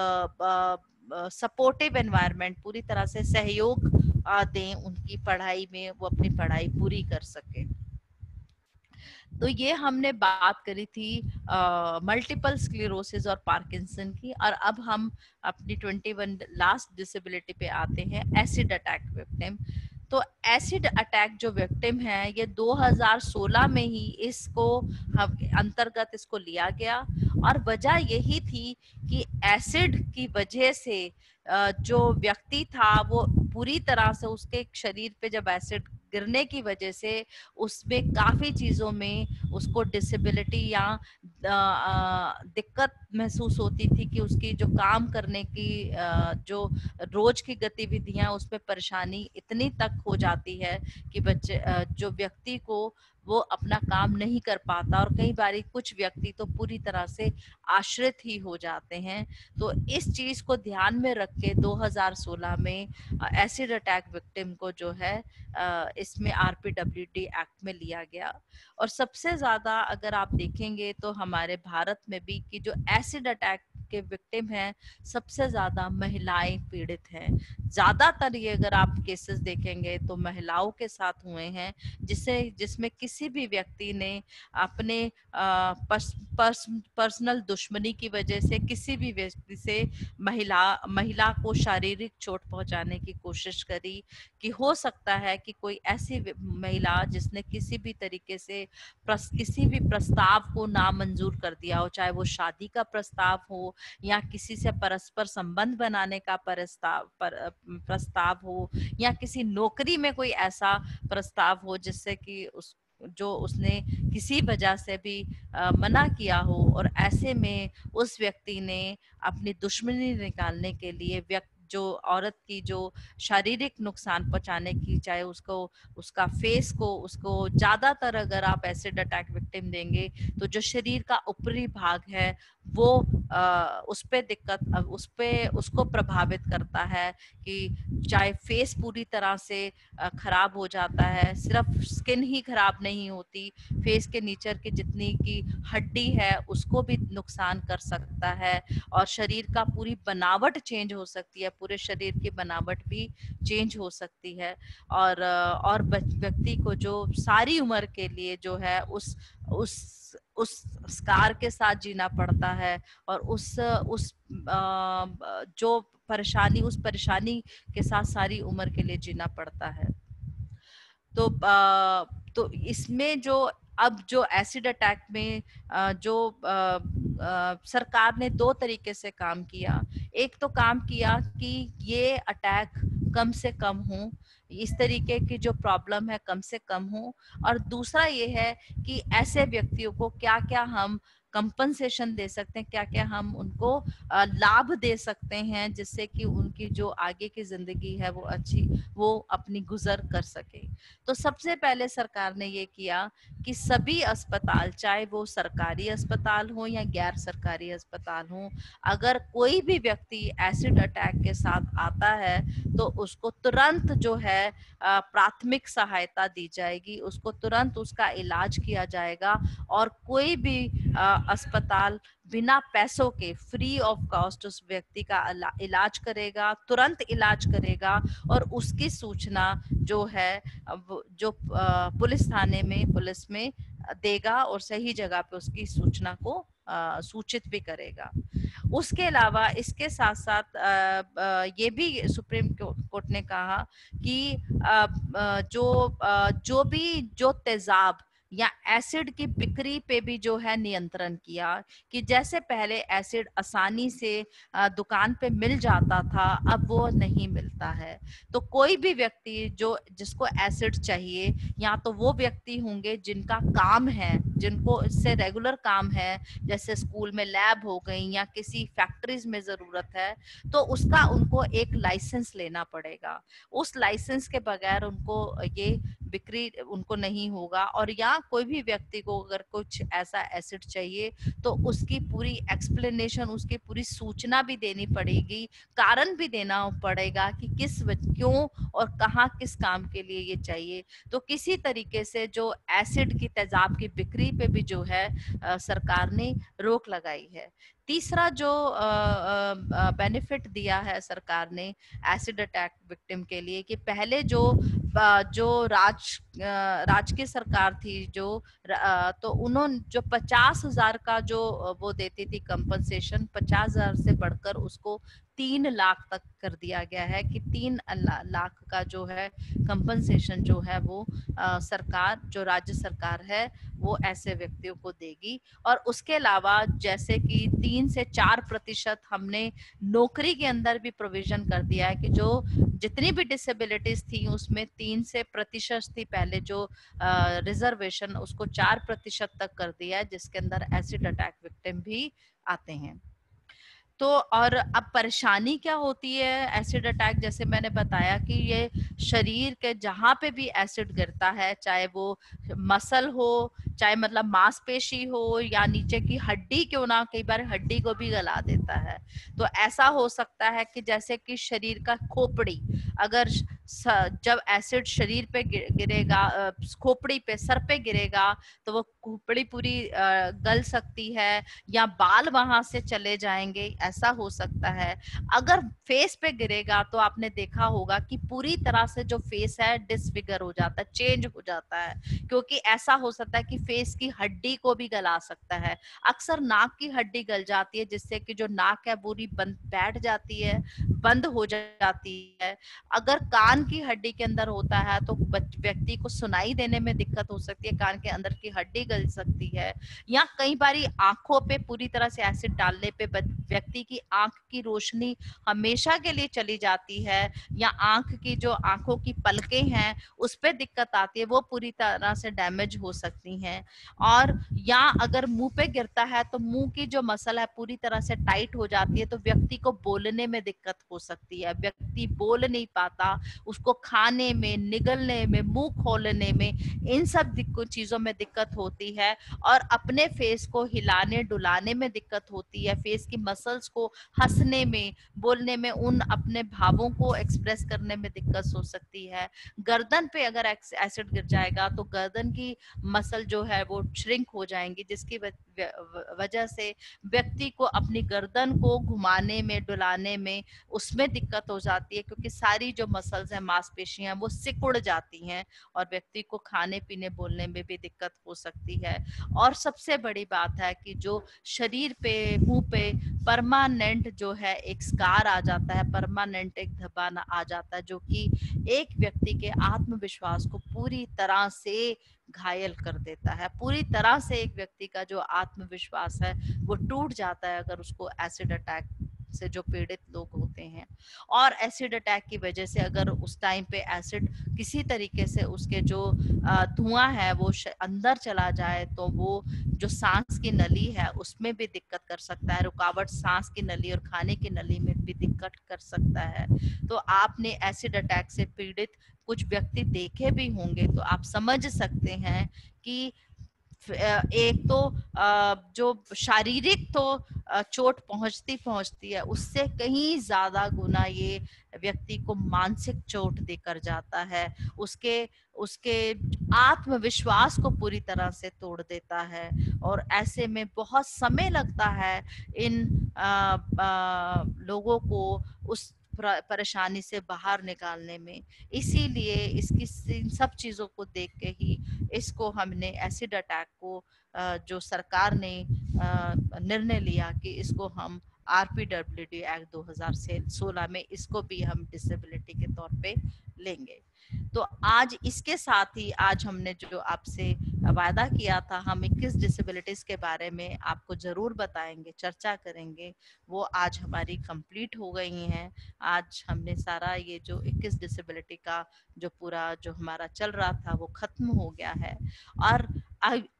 A: सपोर्टिव एनवायरनमेंट, पूरी तरह से सहयोग दें उनकी पढ़ाई में, वो अपनी पढ़ाई पूरी कर सके। तो ये हमने बात करी थी मल्टीपल स्क्लेरोसिस और पार्किंसन की। और अब हम अपनी 21 लास्ट डिसेबिलिटी पे आते हैं, एसिड अटैक विक्टिम। तो एसिड अटैक जो विक्टिम है ये 2016 में ही इसको हम अंतर्गत इसको लिया गया। और वजह यही थी कि एसिड की वजह से जो व्यक्ति था वो पूरी तरह से, उसके शरीर पे जब एसिड गिरने की वजह से उसमें काफी चीजों में उसको डिसेबिलिटी या दिक्कत महसूस होती थी कि उसकी जो काम करने की जो रोज की गतिविधियां, उसमें परेशानी इतनी तक हो जाती है कि बच्चे जो व्यक्ति को वो अपना काम नहीं कर पाता। और कई बार कुछ व्यक्ति तो पूरी तरह से आश्रित ही हो जाते हैं। तो इस चीज को ध्यान में रख के 2016 में एसिड अटैक विक्टिम को जो है इसमें आरपीडब्ल्यूडी एक्ट में लिया गया। और सबसे ज्यादा अगर आप देखेंगे तो हमारे भारत में भी कि जो एसिड अटैक के विक्टिम हैं सबसे ज्यादा महिलाएं पीड़ित हैं। ज्यादातर ये अगर आप केसेस देखेंगे तो महिलाओं के साथ हुए हैं, जिसमें किसी भी व्यक्ति ने अपने पर्सनल दुश्मनी की वजह से किसी भी व्यक्ति से महिला को शारीरिक चोट पहुंचाने की कोशिश करी। कि हो सकता है कि कोई ऐसी महिला जिसने किसी भी तरीके से किसी भी प्रस्ताव को नामंजूर कर दिया हो, चाहे वो शादी का प्रस्ताव हो या किसी से परस्पर संबंध बनाने का प्रस्ताव हो या किसी नौकरी में कोई ऐसा प्रस्ताव हो जिससे कि उसने किसी वजह से भी मना किया हो। और ऐसे में उस व्यक्ति ने अपनी दुश्मनी निकालने के लिए जो औरत की जो शारीरिक नुकसान पहुंचाने की, चाहे उसको उसका फेस को, उसको ज्यादातर अगर आप एसिड अटैक विक्टिम देंगे तो जो शरीर का ऊपरी भाग है वो उस पे दिक्कत, उस पे उसको प्रभावित करता है कि चाहे फेस पूरी तरह से खराब हो जाता है, सिर्फ स्किन ही खराब नहीं होती, फेस के नीचे की जितनी की हड्डी है उसको भी नुकसान कर सकता है और शरीर का पूरी बनावट चेंज हो सकती है, पूरे शरीर की बनावट भी चेंज हो सकती है और व्यक्ति को जो सारी उम्र के लिए जो है उस स्कार के साथ जीना पड़ता है और उस जो परेशानी, उस परेशानी के साथ सारी उम्र के लिए जीना पड़ता है। तो इसमें जो अब जो एसिड अटैक में जो सरकार ने दो तरीके से काम किया। एक तो काम किया कि ये अटैक कम से कम हो, इस तरीके की जो प्रॉब्लम है कम से कम हो, और दूसरा ये है कि ऐसे व्यक्तियों को क्या क्या हम कंपनसेशन दे सकते हैं, क्या क्या हम उनको लाभ दे सकते हैं जिससे कि उनकी जो आगे की जिंदगी है वो अच्छी, वो अपनी गुजर कर सके। तो सबसे पहले सरकार ने ये किया कि सभी अस्पताल, चाहे वो सरकारी अस्पताल हो या गैर सरकारी अस्पताल हो, अगर कोई भी व्यक्ति एसिड अटैक के साथ आता है तो उसको तुरंत जो है प्राथमिक सहायता दी जाएगी, उसको तुरंत उसका इलाज किया जाएगा और कोई भी अस्पताल बिना पैसों के, फ्री ऑफ कॉस्ट उस व्यक्ति का इलाज करेगा, तुरंत इलाज करेगा और उसकी सूचना जो है जो पुलिस थाने में, पुलिस में देगा और सही जगह पे उसकी सूचना को सूचित भी करेगा। उसके अलावा इसके साथ साथ ये भी सुप्रीम कोर्ट ने कहा कि जो तेजाब या एसिड की बिक्री पे भी जो है नियंत्रण किया, कि जैसे पहले एसिड आसानी से दुकान पे मिल जाता था, अब वो नहीं मिलता है। तो कोई भी व्यक्ति जो जिसको एसिड चाहिए, या तो वो व्यक्ति होंगे जिनका काम है, जिनको इससे रेगुलर काम है, जैसे स्कूल में लैब हो गई या किसी फैक्ट्रीज में जरूरत है, तो उसका उनको एक लाइसेंस लेना पड़ेगा। उस लाइसेंस के बगैर उनको ये बिक्री उनको नहीं होगा। और या कोई भी व्यक्ति को अगर कुछ ऐसा एसिड चाहिए तो उसकी पूरी एक्सप्लेनेशन, उसकी पूरी सूचना भी देनी पड़ेगी, कारण भी देना पड़ेगा कि क्यों और कहाँ किस काम के लिए ये चाहिए। तो किसी तरीके से जो एसिड की, तेजाब की बिक्री पे भी जो है सरकार ने रोक लगाई है। तीसरा जो बेनिफिट दिया है सरकार ने एसिड अटैक विक्टिम के लिए, कि पहले जो राज की सरकार थी, तो उन्होंने जो 50,000 का जो वो देती थी कंपनसेशन, 50,000 से बढ़कर उसको 3 लाख तक कर दिया गया है कि 3 लाख का जो है कंपनसेशन जो है वो सरकार, जो राज्य सरकार है वो ऐसे व्यक्तियों को देगी। और उसके अलावा जैसे कि 3 से 4% हमने नौकरी के अंदर भी प्रोविजन कर दिया है कि जो जितनी भी डिसेबिलिटीज थी उसमें 3% थी पहले, जो रिजर्वेशन उसको 4% तक कर दिया है, जिसके अंदर एसिड अटैक विक्टिम भी आते हैं। तो और अब परेशानी क्या होती है एसिड अटैक, जैसे मैंने बताया कि ये शरीर के जहां पे भी एसिड गिरता है, चाहे वो मसल हो, चाहे मतलब मांसपेशी हो या नीचे की हड्डी क्यों ना, कई बार हड्डी को भी गला देता है। तो ऐसा हो सकता है कि जैसे कि शरीर का खोपड़ी, अगर जब एसिड शरीर पे गिरेगा, खोपड़ी पे, सर पे गिरेगा, तो वो खोपड़ी पूरी गल सकती है या बाल वहां से चले जाएंगे, ऐसा हो सकता है। अगर फेस पे गिरेगा तो आपने देखा होगा कि पूरी तरह से जो फेस है डिसफिगर हो जाता है, चेंज हो जाता है, क्योंकि ऐसा हो सकता है कि फेस की हड्डी को भी गला सकता है। अक्सर नाक की हड्डी गल जाती है, जिससे कि जो नाक है पूरी बंद बैठ जाती है, बंद हो जाती है। अगर कान कान की हड्डी के अंदर होता है तो व्यक्ति को सुनाई देने में दिक्कत हो सकती है, कान के अंदर की हड्डी गल सकती है, या कई बारी आंखों पे पूरी तरह से एसिड डालने पे व्यक्ति की आंख की रोशनी हमेशा के लिए चली जाती है, या आंख की जो आंखों की पलकें हैं उस पे दिक्कत आती है, वो पूरी तरह से डैमेज हो सकती हैं। और या अगर मुंह पे गिरता है तो मुंह की जो मसल है पूरी तरह से टाइट हो जाती है, तो व्यक्ति को बोलने में दिक्कत हो सकती है, व्यक्ति बोल नहीं पाता, उसको खाने में, निगलने में, मुंह खोलने में, इन सब चीजों में दिक्कत होती है। और अपने फेस को हिलाने डुलाने में दिक्कत होती है, फेस की मसल्स को हंसने में, बोलने में, उन अपने भावों को एक्सप्रेस करने में दिक्कत हो सकती है। गर्दन पे अगर एसिड गिर जाएगा तो गर्दन की मसल जो है वो श्रिंक हो जाएंगी, जिसकी वजह से व्यक्ति को अपनी गर्दन को घुमाने में, डुलाने में, उसमें दिक्कत हो जाती है, क्योंकि सारी जो मसल्स हैं, मांसपेशियां, वो सिकुड़ जाती हैं और व्यक्ति को खाने पीने बोलने में भी दिक्कत हो सकती है। और सबसे बड़ी बात है कि जो शरीर पे, मुंह पे परमानेंट जो है एक स्कार आ जाता है, परमानेंट एक धब्बा आ जाता है, जो कि एक व्यक्ति के आत्मविश्वास को पूरी तरह से घायल कर देता है। पूरी तरह से एक व्यक्ति का जो आत्मविश्वास है वो टूट जाता है अगर उसको एसिड अटैक से जो पीड़ित लोग होते हैं। और एसिड अटैक की वजह से अगर उस टाइम पे एसिड किसी तरीके से उसके जो धुआं है वो अंदर चला जाए तो वो जो सांस की नली है उसमें भी दिक्कत कर सकता है, रुकावट सांस की नली और खाने की नली में भी दिक्कत कर सकता है। तो आपने एसिड अटैक से पीड़ित कुछ व्यक्ति देखे भी होंगे, तो आप समझ सकते हैं कि एक तो जो शारीरिक तो चोट पहुंचती है, उससे कहीं ज्यादा गुना ये व्यक्ति को मानसिक चोट देकर जाता है, उसके उसके आत्मविश्वास को पूरी तरह से तोड़ देता है। और ऐसे में बहुत समय लगता है इन लोगों को उस परेशानी से बाहर निकालने में। इसीलिए इसकी इन सब चीजों को देख के ही इसको हमने एसिड अटैक को जो सरकार ने निर्णय लिया कि इसको हम RPWD एक्ट 2016 में इसको भी हम डिसेबिलिटी के तौर पे लेंगे। तो आज इसके साथ ही आज हमने जो आपसे वादा किया था, हम 21 डिसेबिलिटीज के बारे में आपको जरूर बताएंगे, चर्चा करेंगे, वो आज हमारी कंप्लीट हो गई हैं। आज हमने सारा ये जो 21 डिसेबिलिटी का जो पूरा जो हमारा चल रहा था वो खत्म हो गया है। और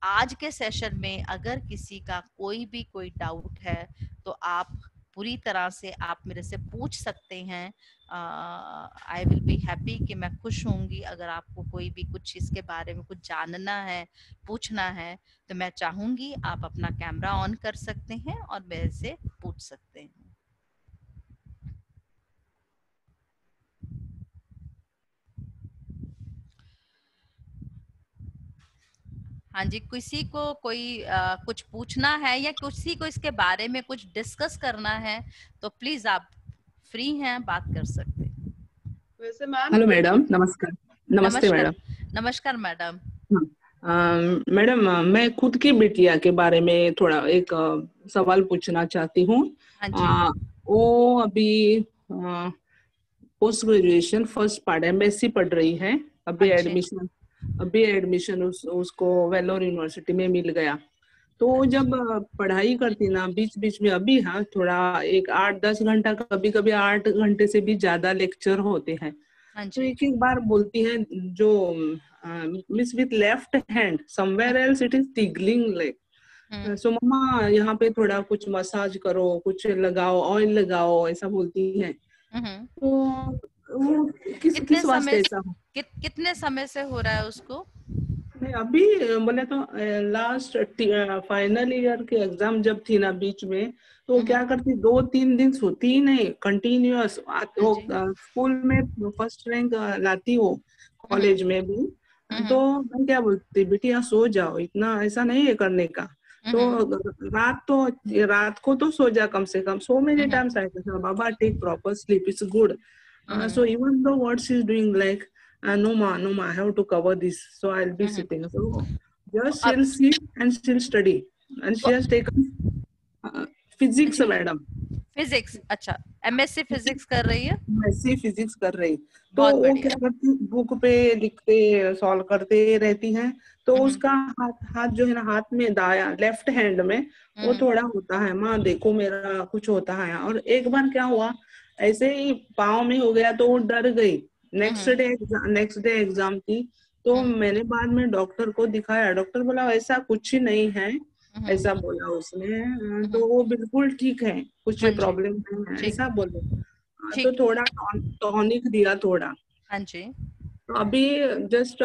A: आज के सेशन में अगर किसी का कोई डाउट है तो आप पूरी तरह से आप मेरे से पूछ सकते हैं। आई विल बी हैप्पी, कि मैं खुश होंगी अगर आपको कोई भी कुछ इसके बारे में कुछ जानना है, पूछना है, तो मैं चाहूंगी आप अपना कैमरा ऑन कर सकते हैं और मेरे से पूछ सकते हैं। हाँ जी, किसी को कोई कुछ पूछना है या किसी को इसके बारे में कुछ डिस्कस करना है तो प्लीज आप फ्री हैं, बात कर सकते हैं।
B: वैसे मैम,
C: हेलो मैडम, नमस्कार। नमस्ते मैडम।
A: नमस्कार मैडम।
C: मैडम, मैं खुद की बिटिया के बारे में थोड़ा एक सवाल पूछना चाहती हूँ। वो अभी post graduation first part MSc पढ़ रही है। अभी एडमिशन उसको वेलोर यूनिवर्सिटी में मिल गया। तो जब पढ़ाई करती ना, बीच बीच में अभी हाँ थोड़ा एक 8-10 घंटा, कभी कभी 8 घंटे से भी ज्यादा लेक्चर होते हैं। तो एक बार बोलती है जो miss with left hand somewhere else it is tingling like, so मम्मा यहाँ पे थोड़ा कुछ मसाज करो, कुछ लगाओ, ऑयल लगाओ, ऐसा बोलती है। तो वो किस वास्ते ऐसा हो?
A: कितने समय से हो रहा है उसको?
C: नहीं, अभी बोले तो लास्ट फाइनल ईयर के एग्जाम जब थी ना बीच में, तो क्या करती, 2-3 दिन सोती ही नहीं, कंटिन्यूअस। स्कूल में फर्स्ट रैंक लाती हो, कॉलेज में भी। तो मैं क्या बोलती, बेटिया सो जाओ, इतना ऐसा नहीं है करने का। तो रात को तो सो जा कम से कम। So many times I said, बाबा take proper sleep, it's good. So even though what she's doing like, no ma, I have to cover this, so I'll be sitting. So just she'll sleep and she'll study, and she has taken physics, madam.
A: Physics, अच्छा, MSc physics कर रही है।
C: MSc physics कर रही। तो
A: बहुत
C: वो
A: बढ़िया।
C: क्या करती, बुक पे लिखते सॉल्व करते रहती हैं। तो
A: हम्म
C: उसका हाथ हाथ जो है ना, हाथ में दाया लेफ्ट हैंड में वो
A: हम्म
C: थोड़ा होता है, माँ देखो मेरा कुछ होता है। और एक बार क्या हुआ, ऐसे ही पाँव में हो गया तो वो डर गई।
A: हम्म
C: नेक्स्ट डे एग्जाम थी। तो
A: हम्म
C: मैंने बाद में डॉक्टर को दिखाया, डॉक्टर बोला ऐसा कुछ ही नहीं है,
A: हम्म
C: ऐसा बोला उसने। तो
A: हम्म,
C: वो बिल्कुल ठीक है, कुछ
A: हाँ जी,
C: प्रॉब्लम नहीं है,
A: ठीक,
C: ऐसा बोले। हाँ, तो
A: ठीक।
C: थोड़ा टॉनिक दिया थोड़ा।
A: हाँ जी।
C: तो अभी जस्ट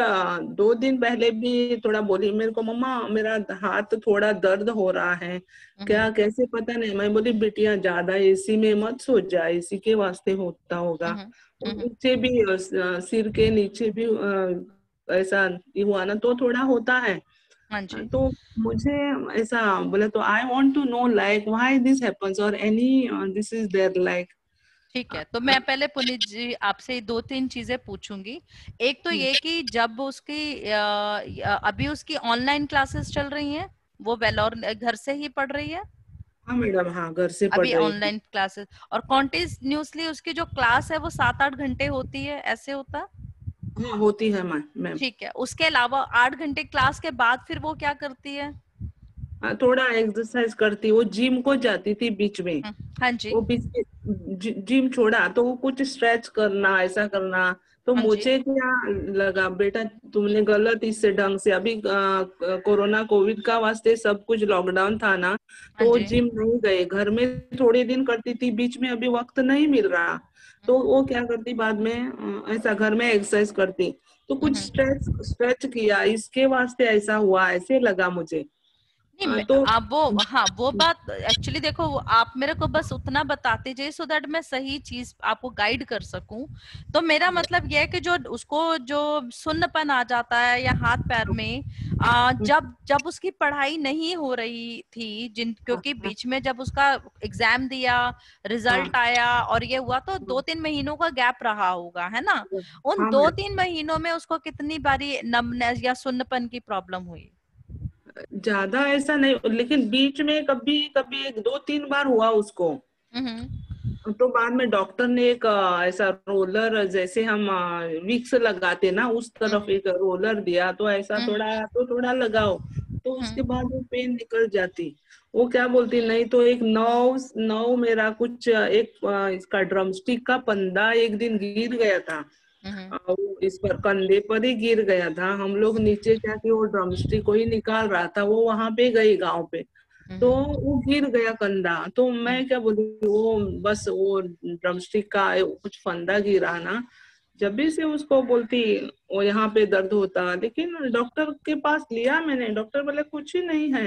C: 2 दिन पहले भी थोड़ा बोली मेरे को, मम्मा मेरा हाथ थोड़ा दर्द हो रहा है,
A: हम्म
C: क्या कैसे पता नहीं। मैं बोली बिटिया ज्यादा एसी में मत सो जा, एसी के वास्ते होता होगा।
A: हम्म
C: और
A: हम्म,
C: नीचे भी सिर के नीचे भी ऐसा ही हुआ ना, तो थोड़ा होता है।
A: हाँ जी।
C: तो मुझे ऐसा बोला, तो I want to know like why this happens और any this is there like.
A: ठीक है, तो मैं पहले पुनीत जी आपसे दो तीन चीजें पूछूंगी। एक तो ये कि जब उसकी अभी उसकी ऑनलाइन क्लासेस चल रही हैं, वो वेलोर घर से ही पढ़ रही है
C: हाँ मैडम, हाँ घर से पढ़
A: अभी
C: रही है।
A: ऑनलाइन क्लासेस, और कॉन्टिन्यूसली उसकी जो क्लास है वो 7-8 घंटे होती है, ऐसे होता है?
C: हाँ होती है मैम।
A: ठीक है, उसके अलावा 8 घंटे क्लास के बाद फिर वो क्या करती है?
C: हाँ, थोड़ा एक्सरसाइज करती, वो जिम को जाती थी बीच में।
A: हाँ जी।
C: वो बीच में जिम छोड़ा तो वो कुछ स्ट्रेच करना, ऐसा करना। तो
A: हाँ जी।
C: मुझे क्या लगा, बेटा तुमने गलत इससे ढंग से, अभी कोरोना कोविड का वास्ते सब कुछ लॉकडाउन था ना,
A: हाँ
C: तो वो
A: जी।
C: जिम नहीं गए, घर में थोड़े दिन करती थी, बीच में अभी वक्त नहीं मिल रहा। तो
A: हम्म
C: वो क्या करती बाद में, ऐसा घर में एक्सरसाइज करती। तो कुछ
A: हम्म
C: स्ट्रेच स्ट्रेच किया, इसके वास्ते ऐसा हुआ, ऐसे लगा मुझे।
A: नहीं,
C: तो
A: आप वो, हाँ, वो बात एक्चुअली देखो, आप मेरे को बस उतना बताते जाइए सो दैट मैं सही चीज आपको गाइड कर सकूं। तो मेरा मतलब यह है कि जो उसको जो सुन्नपन आ जाता है या हाथ पैर में, जब जब उसकी पढ़ाई नहीं हो रही थी, जिन क्योंकि बीच में जब उसका एग्जाम दिया, रिजल्ट आया और ये हुआ, तो 2-3 महीनों का गैप रहा होगा, है ना? उन
C: हाँ
A: दो
C: मैडम,
A: तीन महीनों में उसको कितनी बारी नमनेस या सुन्नपन की प्रॉब्लम हुई?
C: ज्यादा ऐसा नहीं, लेकिन बीच में कभी कभी 2-3 बार हुआ उसको।
A: हम्म
C: तो बाद में डॉक्टर ने एक ऐसा रोलर, जैसे हम विक्स लगाते ना, उस तरफ
A: हम्म
C: एक रोलर दिया, तो ऐसा
A: हम्म
C: थोड़ा तो थोड़ा लगाओ, तो उसके
A: हम्म
C: बाद वो पेन निकल जाती। वो क्या बोलती, नहीं तो एक नौ नौ मेरा कुछ एक इसका ड्रमस्टिक का पंदा एक दिन गिर गया था।
A: हम्म
C: वो इस पर कंधे पर ही गिर गया था, हम लोग नीचे जाके वो ड्रमस्टिक को ही निकाल रहा था, वो वहां पे गई गांव पे। तो
A: हम्म
C: वो गिर गया कंधा, तो
A: हम्म
C: मैं क्या बोली, वो बस वो ड्रमस्टिक का कुछ फंदा गिरा ना, जब भी से उसको बोलती वो यहाँ पे दर्द होता। लेकिन डॉक्टर के पास लिया मैंने, डॉक्टर बोले कुछ ही नहीं है।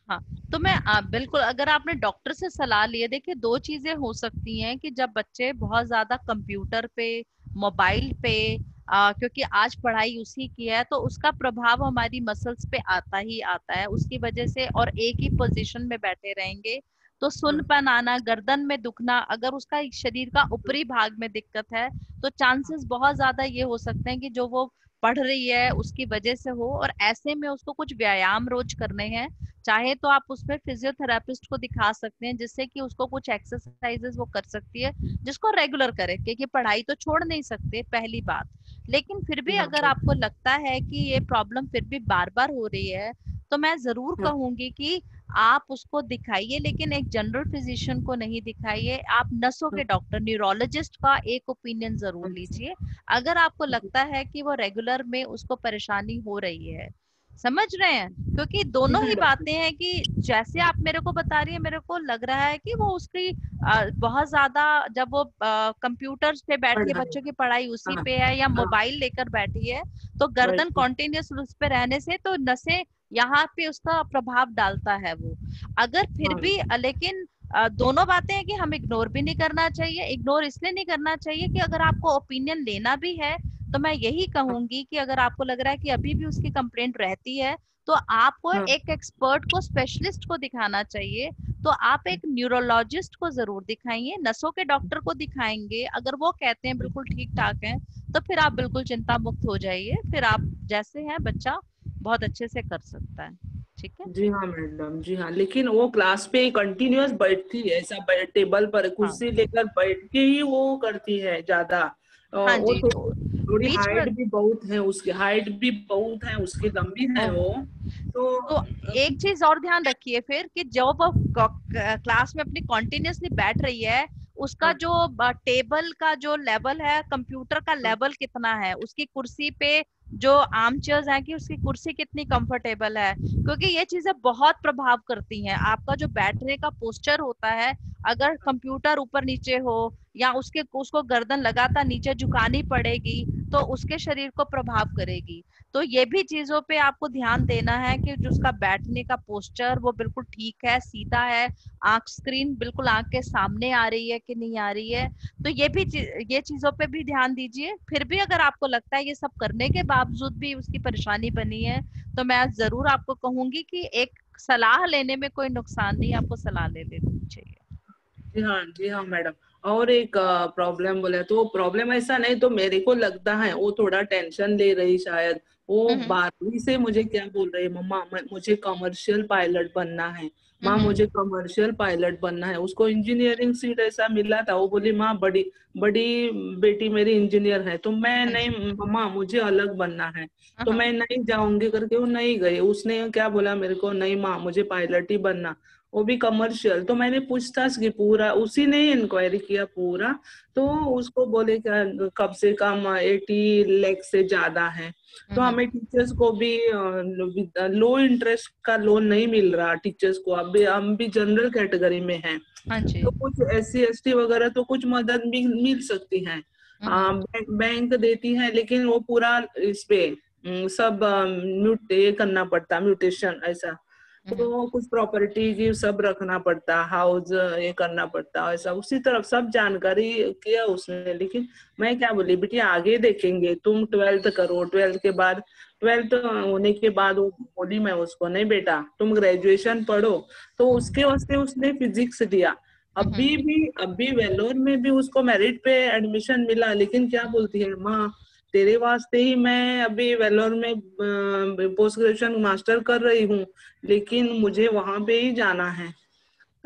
A: हाँ, तो मैं बिल्कुल, अगर आपने डॉक्टर से सलाह ली है, देखिए दो चीजें हो सकती हैं कि जब बच्चे बहुत ज्यादा कंप्यूटर पे, मोबाइल पे, क्योंकि आज पढ़ाई उसी की है, तो उसका प्रभाव हमारी मसल्स पे आता ही आता है उसकी वजह से, और एक ही पोजीशन में बैठे रहेंगे तो
C: हाँ,
A: सुन्नपन आना, गर्दन में दुखना, अगर उसका शरीर का ऊपरी भाग में दिक्कत है तो चांसेस बहुत ज्यादा ये हो सकते हैं कि जो वो पढ़ रही है उसकी वजह से हो। और ऐसे में उसको कुछ व्यायाम रोज करने हैं, चाहे तो आप उसमें फिजियोथेरापिस्ट को दिखा सकते हैं जिससे कि उसको कुछ एक्सरसाइजेस वो कर सकती है जिसको रेगुलर करे, क्योंकि पढ़ाई तो छोड़ नहीं सकते पहली बात। लेकिन फिर भी
C: हाँ,
A: अगर आपको लगता है कि ये प्रॉब्लम फिर भी बार बार हो रही है, तो मैं जरूर
C: हाँ,
A: कहूंगी कि आप उसको दिखाइए, लेकिन एक जनरल फिजिशियन को नहीं दिखाइए, आप नसों के डॉक्टर, न्यूरोलॉजिस्ट का एक ओपिनियन जरूर
C: हाँ,
A: लीजिए। अगर आपको लगता है कि वो रेगुलर में उसको परेशानी हो रही है, समझ रहे हैं? क्योंकि
C: जी
A: दोनों ही
C: मैडम।
A: बातें हैं कि जैसे आप मेरे को बता रही है, मेरे को लग रहा है कि वो उसकी बहुत ज्यादा, जब वो कंप्यूटर पे बैठी है,
C: पढ़ाई,
A: बच्चों की पढ़ाई उसी
C: हाँ,
A: पे है या
C: हाँ,
A: मोबाइल लेकर बैठी है, तो गर्दन
C: वही,
A: कॉन्टिन्यूस उस पे रहने से तो नसें यहाँ पे उसका प्रभाव डालता है वो। अगर फिर
C: हाँ,
A: भी लेकिन दोनों बातें हैं कि हम इग्नोर भी नहीं करना चाहिए। इग्नोर इसलिए नहीं करना चाहिए कि अगर आपको ओपिनियन लेना भी है, तो मैं यही
C: हाँ,
A: कहूंगी कि अगर आपको लग रहा है कि अभी भी उसकी कंप्लेंट रहती है, तो आपको
C: हाँ,
A: एक एक्सपर्ट को, स्पेशलिस्ट को दिखाना चाहिए। तो आप एक न्यूरोलॉजिस्ट को जरूर दिखाइए, नसों के डॉक्टर को दिखाएंगे, अगर वो कहते हैं बिल्कुल ठीक ठाक है, तो फिर आप बिल्कुल चिंता मुक्त हो जाइए, फिर आप जैसे हैं बच्चा बहुत अच्छे से कर सकता है। ठीक ठीक है।
C: जी हाँ मैडम, जी हाँ, लेकिन वो क्लास पे कंटिन्यूअस बैठती है, ऐसा टेबल पर
A: हाँ
C: कुर्सी लेकर बैठ के ही वो करती है ज्यादा।
A: हाँ
C: वो
A: जी, तो
C: थोड़ी
A: बीच में
C: हाइट भी बहुत है, उसकी हाइट भी बहुत है, उसकी लंबी है
A: ओहो,
C: वो। तो
A: तो एक चीज और ध्यान रखिए फिर कि जब वो क्लास में अपनी कॉन्टिन्यूसली बैठ रही है, उसका
C: हाँ,
A: जो टेबल का जो लेवल है, कंप्यूटर का
C: हाँ,
A: लेवल कितना है, उसकी कुर्सी पे जो आर्म चेयर्स है कि उसकी कुर्सी कितनी कंफर्टेबल है, क्योंकि ये चीजें बहुत प्रभाव करती हैं। आपका जो बैठने का पोस्चर होता है, अगर कंप्यूटर ऊपर नीचे हो या उसको गर्दन लगातार नीचे झुकानी पड़ेगी, तो उसके शरीर को प्रभाव करेगी। तो ये भी चीजों पे आपको ध्यान देना है कि जो उसका बैठने का पोस्चर वो बिल्कुल ठीक है, सीधा है, आंख स्क्रीन बिल्कुल आंख के सामने आ रही है कि नहीं आ रही है। तो ये चीजों पे भी ध्यान दीजिए। फिर भी अगर आपको लगता है ये सब करने के बावजूद भी उसकी परेशानी बनी है, तो मैं जरूर आपको कहूंगी कि एक सलाह लेने में कोई नुकसान नहीं, आपको सलाह ले लेनी चाहिए।
C: जी हाँ, जी हाँ मैडम। और एक प्रॉब्लम बोले तो प्रॉब्लम ऐसा नहीं, तो मेरे को लगता है वो थोड़ा टेंशन ले रही शायद। वो
A: हम्म
C: 12वीं से मुझे क्या बोल रही है, मम्मा मुझे कमर्शियल पायलट बनना है। माँ
A: हम्म
C: मुझे कमर्शियल पायलट बनना है। उसको इंजीनियरिंग सीट ऐसा मिला था, वो बोली माँ बड़ी बड़ी बेटी मेरी इंजीनियर है। तो मैं
A: हाँ
C: नहीं,
A: जी,
C: मम्मा मुझे अलग बनना है।
A: हाँ
C: तो
A: हाँ
C: मैं नहीं जाऊंगी करके वो नहीं गई। उसने क्या बोला मेरे को, नहीं माँ मुझे पायलट ही बनना, वो भी कमर्शियल। तो मैंने पूछताछ की पूरा, उसी ने इंक्वायरी किया पूरा। तो उसको बोले क्या कम से कम 80 लाख से ज्यादा है। तो
A: हम्म
C: हमें टीचर्स को भी लो इंटरेस्ट का लोन नहीं मिल रहा टीचर्स को। अभी हम भी जनरल कैटेगरी में हैं।
A: हाँ जी,
C: तो कुछ SC ST वगैरह तो कुछ मदद भी मिल सकती है।
A: हम्म
C: बैंक देती है, लेकिन वो पूरा इस पे सब म्यूट ये करना पड़ता, म्यूटेशन ऐसा।
A: हम्म
C: तो कुछ प्रॉपर्टी की सब रखना पड़ता, हाउस ये करना पड़ता, ऐसा उसी तरफ सब जानकारी किया उसने। लेकिन मैं क्या बोली, बेटी आगे देखेंगे, तुम 12th करो, 12th के बाद, 12th होने के बाद वो बोली मैं उसको, नहीं बेटा तुम ग्रेजुएशन पढ़ो। तो उसके वास्ते उसने फिजिक्स दिया।
A: हम्म
C: अभी वेलोर में भी उसको मेरिट पे एडमिशन मिला, लेकिन क्या बोलती है माँ, तेरे वास्ते ही मैं अभी वेलोर में पोस्ट ग्रेजुएशन मास्टर कर रही हूँ, लेकिन मुझे वहां पे ही जाना है।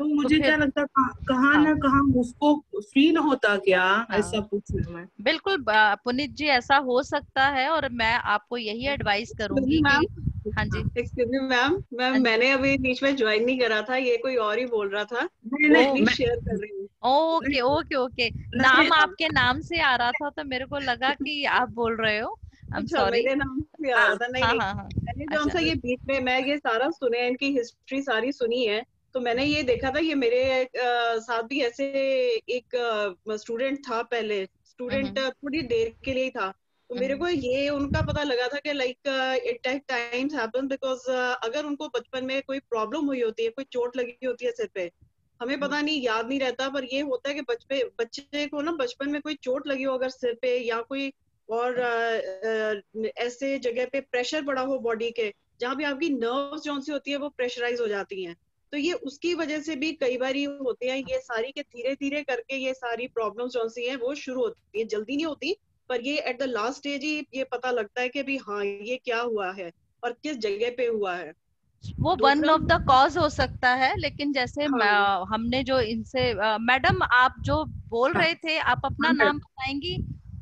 C: तो
A: तो
C: मुझे क्या
A: फिर
C: लगता, कहाँ
A: हाँ
C: ना कहाँ उसको फील होता क्या, ऐसा
A: हाँ
C: पूछ रही हूँ मैं।
A: बिल्कुल पुनीत जी, ऐसा हो सकता है, और मैं आपको यही एडवाइस
B: एक्सक्यूज मी
A: करूंगी कि
B: मैम।
A: हाँ जी,
B: एक्सक्यूज मी मैम, मैम
A: हाँ जी,
B: मैंने अभी बीच में ज्वाइन नहीं करा था, ये कोई और ही बोल रहा था।
C: नहीं
B: मैं
C: नहीं
A: ओ
B: प्लीज
C: मैं
B: शेयर कर रही हूँ।
A: ओके
C: नहीं
A: ओके ओके,
C: नहीं
A: नाम आपके नाम से आ रहा था तो मेरे को लगा कि आप बोल रहे हो। आई एम
B: अच्छा,
A: सॉरी।
B: मेरे नाम से आ
C: हाँ
B: रहा था। नहीं
A: हाँ
B: नहीं,
A: हाँ हाँ,
B: मैंने जो
A: अच्छा,
B: हमसे ये बीच में मैं ये सारा सुने, इनकी हिस्ट्री सारी सुनी है। तो मैंने ये देखा था, ये मेरे साथ भी ऐसे एक स्टूडेंट था पहले। स्टूडेंट
A: हम्म
B: थोड़ी देर के लिए ही था। तो मेरे
A: हम्म
B: को ये उनका पता लगा था कि like it times happen because अगर उनको बचपन में कोई प्रॉब्लम हुई होती है, कोई चोट लगी होती है सिर पे, हमें पता नहीं, याद नहीं रहता, पर ये होता है कि बच्चे को ना बचपन में कोई चोट लगी हो अगर सिर पे, या कोई और ऐसे जगह पे प्रेशर पड़ा हो बॉडी के, जहाँ भी आपकी नर्व्स जो सी होती है वो प्रेशराइज हो जाती हैं। तो ये उसकी वजह से भी कई बार होते हैं ये सारी के, धीरे धीरे करके ये सारी प्रॉब्लम्स जो सी हैं वो शुरू होती है, जल्दी नहीं होती। पर ये एट द लास्ट स्टेज ही ये पता लगता है कि भी हाँ ये क्या हुआ है और किस जगह पे हुआ है।
A: वो वन
B: दूसरा,
A: ऑफ द कॉज हो सकता है, लेकिन जैसे
B: हाँ
A: हमने जो इनसे मैडम आप जो बोल
C: हाँ
A: रहे थे, आप
C: हाँ
A: अपना नाम बताएंगी?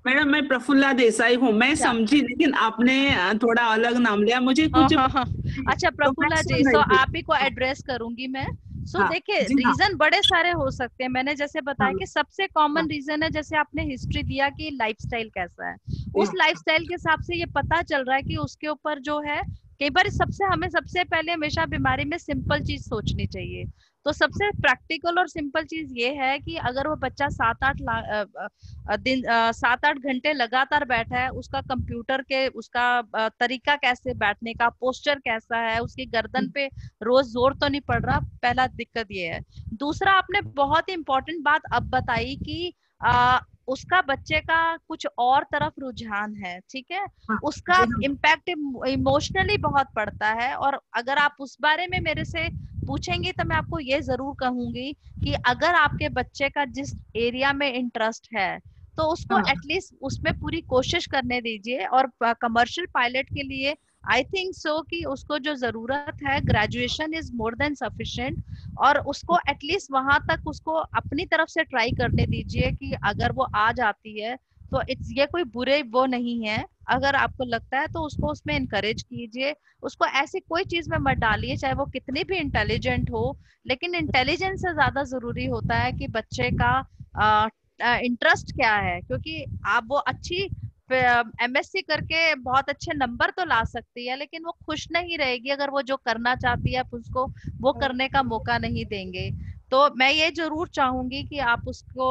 C: मैडम मैं प्रफुल्ला देसाई हूँ। मैं
A: अच्छा,
C: समझी, लेकिन आपने थोड़ा अलग नाम लिया, मुझे
A: हाँ
C: कुछ
A: हाँ हाँ, अच्छा
C: तो मैं
A: प्रफुल्ला जी,
C: सुन
A: सो
C: रही थी।
A: आप ही को
C: हाँ
A: एड्रेस करूंगी मैं। सो
C: हाँ,
A: देखिए,
C: जी हाँ,
A: रीजन बड़े सारे हो सकते हैं। मैंने जैसे बताया
C: हाँ
A: कि सबसे
C: हाँ,
A: कॉमन रीजन है, जैसे आपने हिस्ट्री दिया कि लाइफस्टाइल कैसा है,
C: जी
A: उस लाइफस्टाइल के हिसाब से ये पता चल रहा है कि उसके ऊपर जो है, कई बार हमें सबसे पहले हमेशा बीमारी में सिंपल चीज सोचनी चाहिए। तो सबसे प्रैक्टिकल और सिंपल चीज ये है कि अगर वो बच्चा 7-8 घंटे लगातार बैठा है, उसका कंप्यूटर के उसका तरीका कैसे बैठने का, पोस्चर कैसा है, उसकी गर्दन पे रोज जोर तो नहीं पड़ रहा, पहला दिक्कत ये है। दूसरा, आपने बहुत ही इंपॉर्टेंट बात अब बताई कि उसका बच्चे का कुछ और तरफ रुझान है, ठीक है,
C: हाँ,
A: उसका
C: जी हाँ,
A: इम्पैक्ट इमोशनली बहुत पड़ता है। और अगर आप उस बारे में मेरे से पूछेंगी तो मैं आपको ये जरूर कहूंगी कि अगर आपके बच्चे का जिस एरिया में इंटरेस्ट है, तो उसको
C: हाँ
A: एटलीस्ट उसमें पूरी कोशिश करने दीजिए। और कमर्शियल पायलट के लिए आई थिंक सो कि उसको जो जरूरत है, graduation is more than sufficient, और उसको एटलीस्ट वहां तक उसको अपनी तरफ से ट्राई करने दीजिए कि अगर वो आ जाती है तो इट्स, ये कोई बुरे वो नहीं है। अगर आपको लगता है तो उसको उसमें इनकरेज कीजिए, उसको ऐसी कोई चीज में मत डालिए चाहे वो कितनी भी इंटेलिजेंट हो। लेकिन इंटेलिजेंस से ज्यादा जरूरी होता है कि बच्चे का इंटरेस्ट क्या है, क्योंकि आप वो अच्छी एमएससी करके बहुत अच्छे नंबर तो ला सकती है, लेकिन वो खुश नहीं रहेगी अगर वो जो करना चाहती है आप उसको वो करने का मौका नहीं देंगे। तो मैं ये जरूर चाहूंगी कि आप उसको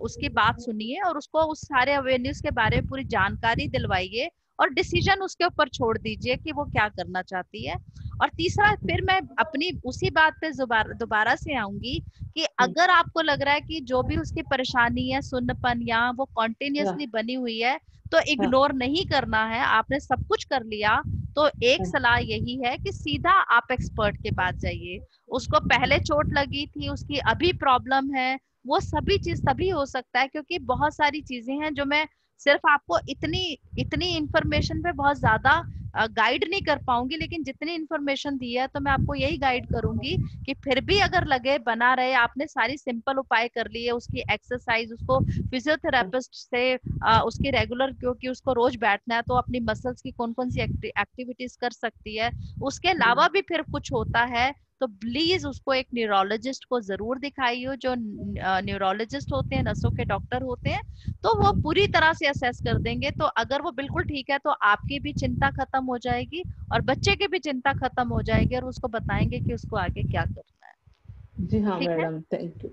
A: उसकी बात सुनिए और उसको उस सारे अवेन्यूज के बारे में पूरी जानकारी दिलवाइए, और डिसीजन उसके ऊपर छोड़ दीजिए कि वो क्या करना चाहती है। और तीसरा, फिर मैं अपनी उसी बात पे दोबारा से आऊंगी कि अगर आपको लग रहा है कि जो भी उसकी परेशानी है, सुन्नपन या वो कॉन्टिन्यूसली बनी हुई है, तो इग्नोर नहीं करना है। आपने सब कुछ कर लिया तो एक सलाह यही है कि सीधा आप एक्सपर्ट के पास जाइए। उसको पहले चोट लगी थी, उसकी अभी प्रॉब्लम है, वो सभी चीज तभी हो सकता है क्योंकि बहुत सारी चीजें हैं जो मैं सिर्फ आपको इतनी इतनी इंफॉर्मेशन पे बहुत ज्यादा गाइड नहीं कर पाऊंगी, लेकिन जितनी इंफॉर्मेशन दी है तो मैं आपको यही गाइड करूंगी कि फिर भी अगर लगे बना रहे, आपने सारी सिंपल उपाय कर लिए, उसकी एक्सरसाइज, उसको फिजियोथेरापिस्ट से उसकी रेगुलर, क्योंकि उसको रोज बैठना है तो अपनी मसल्स की कौन कौन सी एक्टिविटीज कर सकती है, उसके अलावा भी फिर कुछ होता है तो प्लीज उसको एक न्यूरोलॉजिस्ट को जरूर दिखाइए। जो न्यूरोलॉजिस्ट होते हैं, नसों के डॉक्टर होते हैं, तो वो पूरी तरह से असेस कर देंगे। तो अगर वो बिल्कुल ठीक है तो आपकी भी चिंता खत्म हो जाएगी और बच्चे की भी चिंता खत्म हो जाएगी, और उसको बताएंगे कि उसको आगे क्या करना है।
C: जी हाँ
A: ठीक है,
C: madam,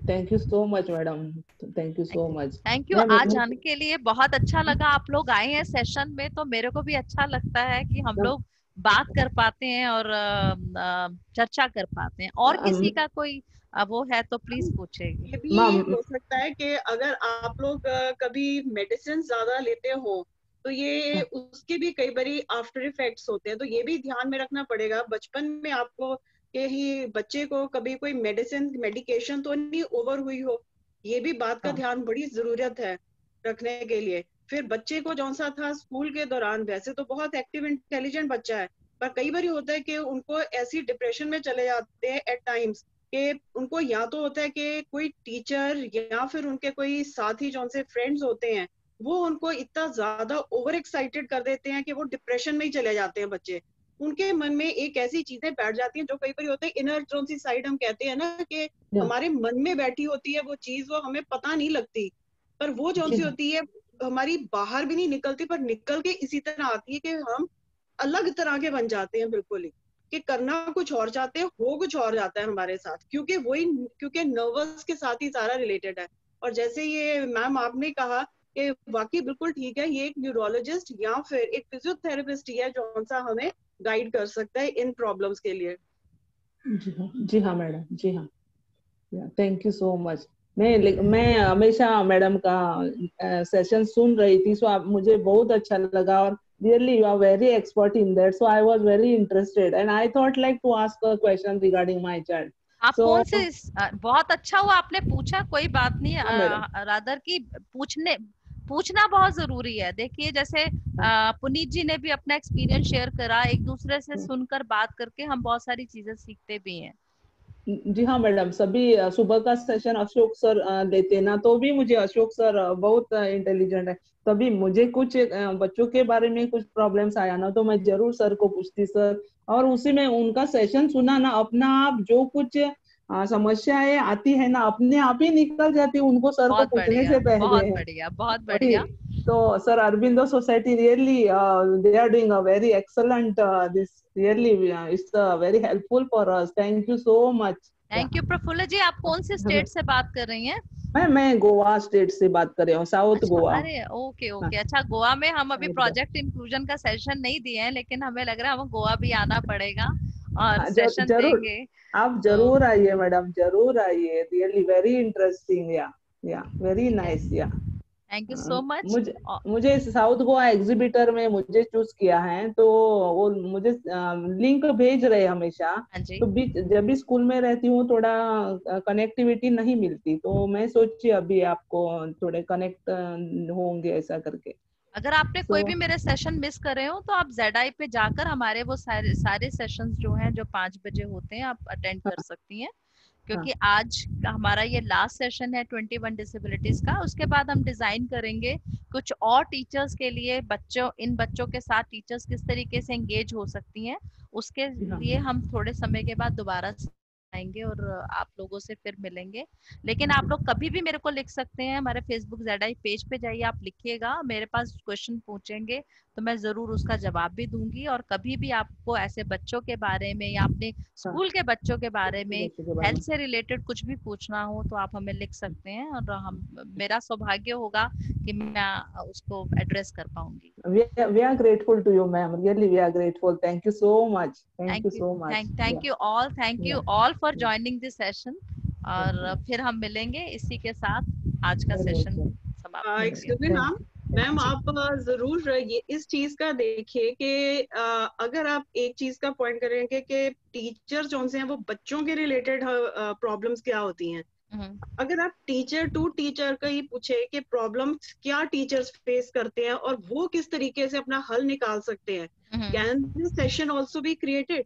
C: thank you so much madam, thank you so much.
A: Thank you. आज आने के लिए बहुत अच्छा लगा, आप लोग आए हैं सेशन में तो मेरे को भी अच्छा लगता है कि हम लोग बात कर पाते हैं और चर्चा कर पाते हैं। और किसी का कोई वो है तो प्लीज पूछेगी।
B: ये भी हो सकता है कि अगर आप लोग कभी मेडिसिन ज्यादा लेते हो तो ये उसके भी कई बारी आफ्टर इफेक्ट्स होते हैं, तो ये भी ध्यान में रखना पड़ेगा बचपन में आपको कि ही बच्चे को कभी कोई मेडिकेशन तो नहीं ओवर हुई हो। ये भी बात का ध्यान बड़ी जरूरत है रखने के लिए। फिर बच्चे को जौन सा था स्कूल के दौरान, वैसे तो बहुत एक्टिव इंटेलिजेंट बच्चा है, पर कई बार होता है कि उनको ऐसी डिप्रेशन में चले जाते हैं एट टाइम्स कि उनको या तो होता है कि कोई टीचर या फिर उनके कोई साथी जो उनसे फ्रेंड्स होते हैं वो उनको इतना ज्यादा ओवर एक्साइटेड कर देते हैं कि वो डिप्रेशन में ही चले जाते हैं बच्चे। उनके मन में एक ऐसी चीजें बैठ जाती हैं जो कई बार होता है इनर जो सी साइड हम कहते हैं ना कि हमारे मन में बैठी होती है वो चीज, वो हमें पता नहीं लगती, पर वो जो सी होती है हमारी बाहर भी नहीं निकलती, पर निकल के इसी तरह आती है कि हम अलग तरह के बन जाते हैं बिल्कुल ही, कि करना कुछ और चाहते हैं, हो कुछ और जाता है हमारे साथ, क्योंकि नर्वस के साथ ही सारा रिलेटेड है। और जैसे ये मैम आपने कहा कि वाकई बिल्कुल ठीक है, ये एक न्यूरोलॉजिस्ट या फिर एक फिजियोथेरेपिस्ट ही है जो सा हमें गाइड कर सकता है इन प्रॉब्लम्स के लिए।
C: जी हाँ मैडम, जी हाँ, थैंक यू सो मच। मैं हमेशा मैडम का सेशन सुन रही थी, सो आप मुझे बहुत अच्छा लगा, और really you are very expert in that, so I was very interested and I thought like to ask a question regarding my child.
A: आप
C: So
A: कौन से बहुत अच्छा हुआ आपने पूछा, कोई बात नहीं।
C: हाँ मैडम,
A: रादर की पूछना बहुत जरूरी है। देखिए जैसे पुनीत जी ने भी अपना एक्सपीरियंस शेयर करा, एक दूसरे से सुनकर बात करके हम बहुत सारी चीजें सीखते भी हैं।
C: जी हाँ मैडम, सभी सुबह का सेशन अशोक सर देते ना, तो भी मुझे अशोक सर बहुत इंटेलिजेंट है, तभी मुझे कुछ बच्चों के बारे में कुछ प्रॉब्लम्स आया ना तो मैं जरूर सर को पूछती सर, और उसी में उनका सेशन सुना ना, अपना आप जो कुछ समस्याएं आती है ना अपने आप ही निकल जाती है उनको सर को
A: बहुत
C: पूछने
A: बढ़िया,
C: से पहले।
A: बहुत बढ़िया, बहुत
C: वही,
A: बढ़िया।
C: तो sir Aurobindo society really they are doing a very excellent this, really it's very helpful for us, thank you so much.
A: Thank you. Prafull ji, आप कौन से स्टेट से बात कर रही हैं?
C: मैं गोवा स्टेट से बात कर रही हूँ, साउथ
A: अच्छा,
C: गोवा।
A: अरे ओके
C: हाँ,
A: ओके। अच्छा, गोवा में हम अभी
C: साउथ गोवा।
A: प्रोजेक्ट इंक्लूजन का सेशन नहीं दिए हैं, लेकिन हमें लग रहा है हमें गोवा भी आना पड़ेगा और
C: हाँ,
A: सेशन
C: जरूर,
A: देंगे।
C: आप
A: तो
C: जरूर आइए मैडम, जरूर आइए, रियली वेरी इंटरेस्टिंग, या वेरी
A: ठीक है,
C: नाइस, या
A: थैंक यू सो मच।
C: मुझे मुझे साउथ गोवा एग्जीबिटर में मुझे चूज किया है, तो वो मुझे लिंक भेज रहे हमेशा,
A: हाँ जी,
C: तो बीच जब भी स्कूल में रहती हूँ थोड़ा कनेक्टिविटी नहीं मिलती, तो मैं सोची अभी आपको थोड़े कनेक्ट होंगे ऐसा करके।
A: अगर आपने कोई भी
C: So
A: मेरे सेशन मिस कर रहे हो तो आप ZI पे जाकर हमारे वो सारे सारे सेशंस जो हैं जो 5 बजे होते हैं आप अटेंड कर
C: हाँ
A: सकती हैं,
C: हाँ
A: क्योंकि आज का हमारा ये लास्ट सेशन है 21 डिसेबिलिटीज का। उसके बाद हम डिजाइन करेंगे कुछ और टीचर्स के लिए, बच्चों इन बच्चों के साथ टीचर्स किस तरीके से एंगेज हो सकती हैं, उसके
C: जी हाँ
A: लिए हम थोड़े समय के बाद दोबारा से आएंगे और आप लोगों से फिर मिलेंगे। लेकिन आप
C: जी
A: लोग कभी भी मेरे को लिख सकते हैं, हमारे फेसबुक ZI पेज पे जाइए, आप लिखिएगा, मेरे पास क्वेश्चन पूछेंगे तो मैं जरूर उसका जवाब भी दूंगी। और कभी भी आपको ऐसे बच्चों के बारे में या अपने
C: हाँ
A: स्कूल के बच्चों के बारे
C: ठीक
A: में,
C: है के बारे
A: हेल्थ
C: में
A: से रिलेटेड कुछ भी पूछना हो तो आप हमें लिख सकते हैं, और हम मेरा सौभाग्य होगा कि मैं उसको एड्रेस कर पाऊंगी।
C: we are grateful to you ma'am, really we are grateful, thank you so much, thank
A: thank
C: you
A: you,
C: so much.
A: Thank
C: Yeah,
A: you all, thank you
C: yeah,
A: all for
C: yeah.
A: Joining this session.
C: Okay,
A: और फिर हम मिलेंगे, इसी के साथ आज का
C: very
A: session
C: welcome.
A: समाप्त करते
B: एक्सक्यूज मी
A: हैं।
B: मैम, मैम
A: जी।
B: आप जरूर ये इस चीज का देखिए कि अगर आप एक चीज का पॉइंट करेंगे कि टीचर जो से हैं वो बच्चों के रिलेटेड प्रॉब्लम्स क्या होती हैं,
A: हम्म,
B: अगर आप टीचर टू टीचर का ही पूछे कि प्रॉब्लम्स क्या टीचर्स फेस करते हैं और वो किस तरीके से अपना हल निकाल सकते हैं,
A: hmm.
B: Can this session also be created?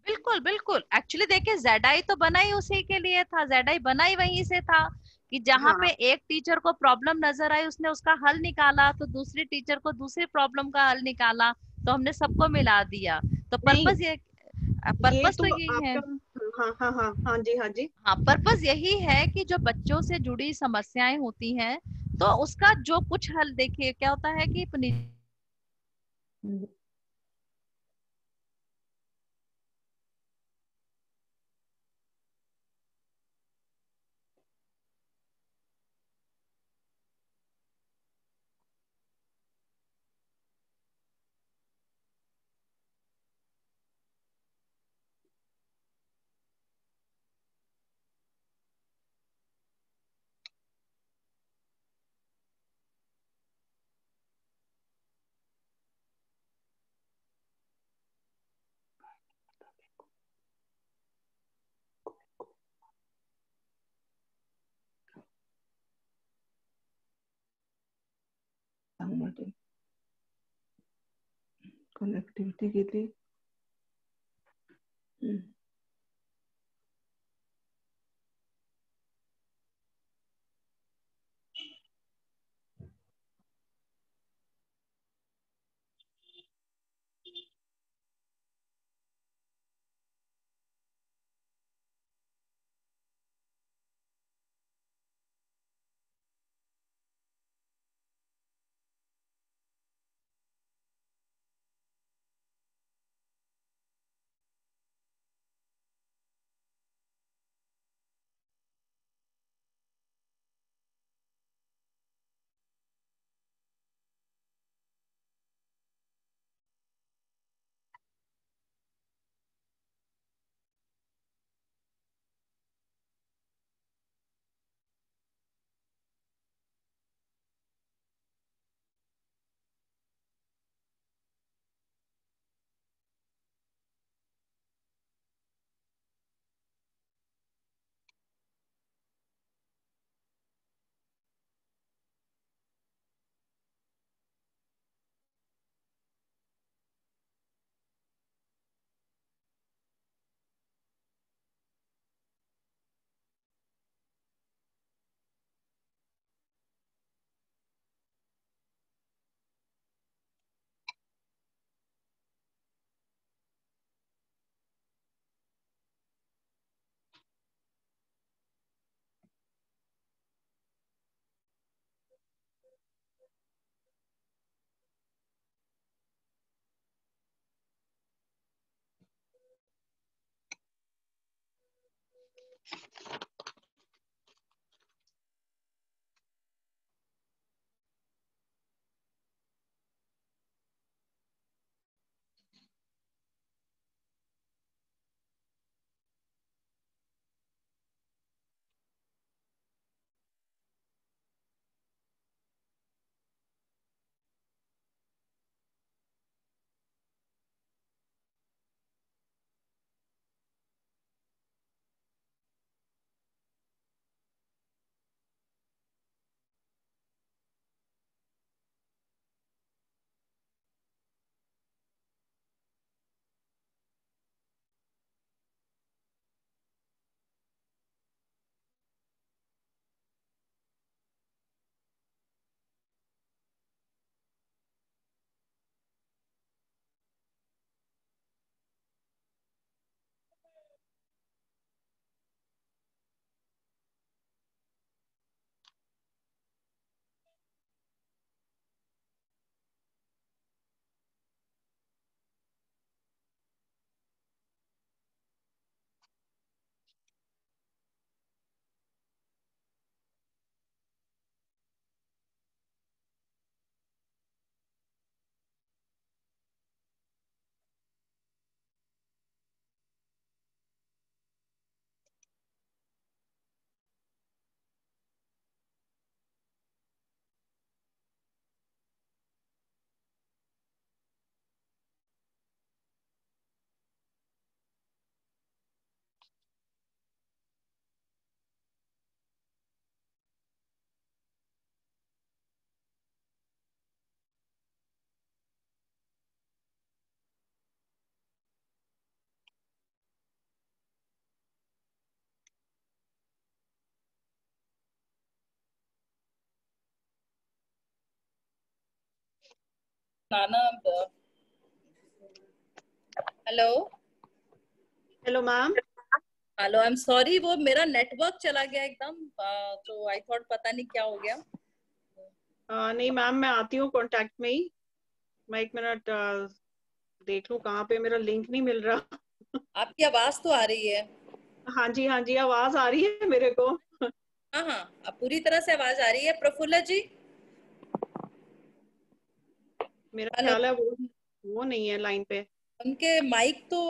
A: बिल्कुल बिल्कुल, एक्चुअली देखिए ZI तो बना ही उसी के लिए था, ZI बना ही वहीं से था कि जहाँ पे
B: हाँ
A: एक टीचर को प्रॉब्लम नजर आई उसने उसका हल निकाला, तो दूसरी टीचर को दूसरी प्रॉब्लम का हल निकाला, तो हमने सबको मिला दिया। तो
B: नहीं, ये
A: पर्पस तो
B: तो
A: यही है।
B: आपका, हाँ हाँ हाँ हाँ जी हाँ जी।
A: हाँ, पर्पस यही है कि जो बच्चों से जुड़ी समस्याएं होती हैं तो उसका जो कुछ हल, देखिए क्या होता है कि
C: कनेक्टिविटी के लिए
A: नाना, hello
B: hello ma'am.
A: Hello, I am sorry, वो मेरा नेटवर्क चला गया एकदम, तो आई थॉट पता नहीं क्या हो गया।
B: नहीं मैम, मैं आती हूँ कांटेक्ट में ही। मैं एक मिनट देख लूँ कहाँ पे, मेरा लिंक नहीं मिल रहा।
A: आपकी आवाज तो आ रही है।
B: हाँ जी, हाँ जी, आवाज आ रही है मेरे को।
A: हाँ हाँ, अब पूरी तरह से आवाज आ रही है। प्रफुल्ला जी,
B: मेरा
A: हेलो।
B: ख्याल है वो नहीं है लाइन पे।
A: उनके माइक तो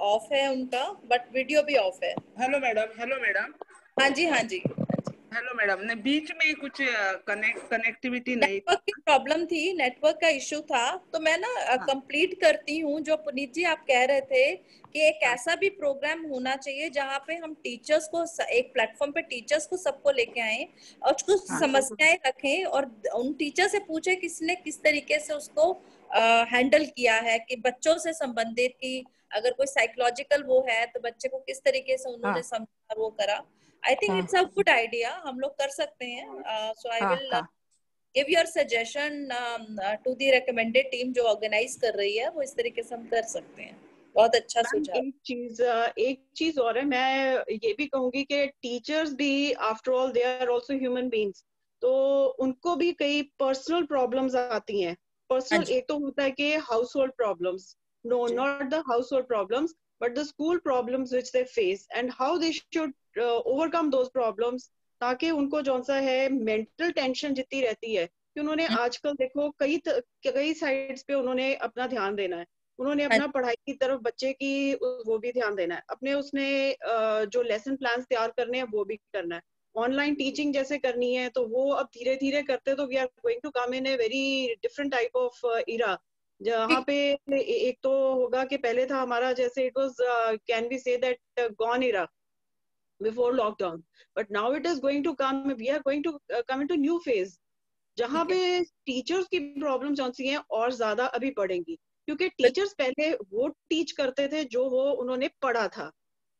A: ऑफ है उनका, बट वीडियो भी ऑफ है।
C: Hello madam, hello madam.
A: हाँ जी, हाँ जी, हाँ जी।
C: हेलो मैडम, ने बीच में कुछ कनेक्टिविटी नहीं
A: नेटवर्क की प्रॉब्लम थी, नेटवर्क का इश्यू था। तो मैं ना
C: था।
A: कंप्लीट करती हूँ जो पुनीत जी आप कह रहे थे कि एक
C: हाँ
A: ऐसा भी प्रोग्राम होना चाहिए जहाँ पे हम टीचर्स को एक प्लेटफॉर्म पे टीचर्स को सबको लेके आए और कुछ
C: हाँ
A: समस्याएं रखें और उन टीचर से पूछे किसने किस तरीके से उसको हैंडल किया है, कि बच्चों से संबंधित, कि अगर कोई साइकोलॉजिकल वो है तो बच्चे को किस तरीके से
C: हाँ
A: उन्होंने समझा, वो करा। आई थिंक
C: हाँ
A: इट्स अ गुड आइडिया, हम लोग कर सकते हैं। सो आई
C: हाँ
A: विल
C: हाँ
A: give your suggestion to the recommended team जो ऑर्गेनाइज कर रही है, वो इस तरीके से हम कर सकते हैं। बहुत अच्छा
B: मैम
A: सुझाव।
B: एक चीज और है, मैं ये भी कहूंगी कि टीचर्स भी after all they are also human beings. तो उनको भी कई पर्सनल प्रॉब्लम्स आती हैं।
A: हाँ
B: पर्सनल
A: जी,
B: एक तो होता है कि हाउस होल्ड प्रॉब्लम्स, नो
A: जी,
B: not the household problems but the school problems which they face and how they should overcome those problems, ताकि उनको जो सा है मेंटल टेंशन जितनी रहती है कि उन्होंने
A: हम्म,
B: आजकल देखो कई साइड्स पे उन्होंने अपना ध्यान देना है। उन्होंने
A: हाँ
B: अपना पढ़ाई की तरफ बच्चे की वो भी ध्यान देना है, अपने उसने जो लेसन प्लान तैयार करने हैं वो भी करना है। ऑनलाइन टीचिंग जैसे करनी है तो वो अब धीरे धीरे करते, तो we are going to come in a very different type of era, जहाँ
A: ठीक,
B: पे एक तो होगा कि पहले था हमारा जैसे it was, can we say that gone era before lockdown, but now it is going to come, we are going to come into new phase, जहाँ
A: ठीक
B: पे
A: है।
B: टीचर्स की प्रॉब्लम कौन सी हैं और ज्यादा अभी बढ़ेंगी, क्योंकि
A: बिल-
B: टीचर्स पहले वो टीच करते थे जो वो उन्होंने पढ़ा था,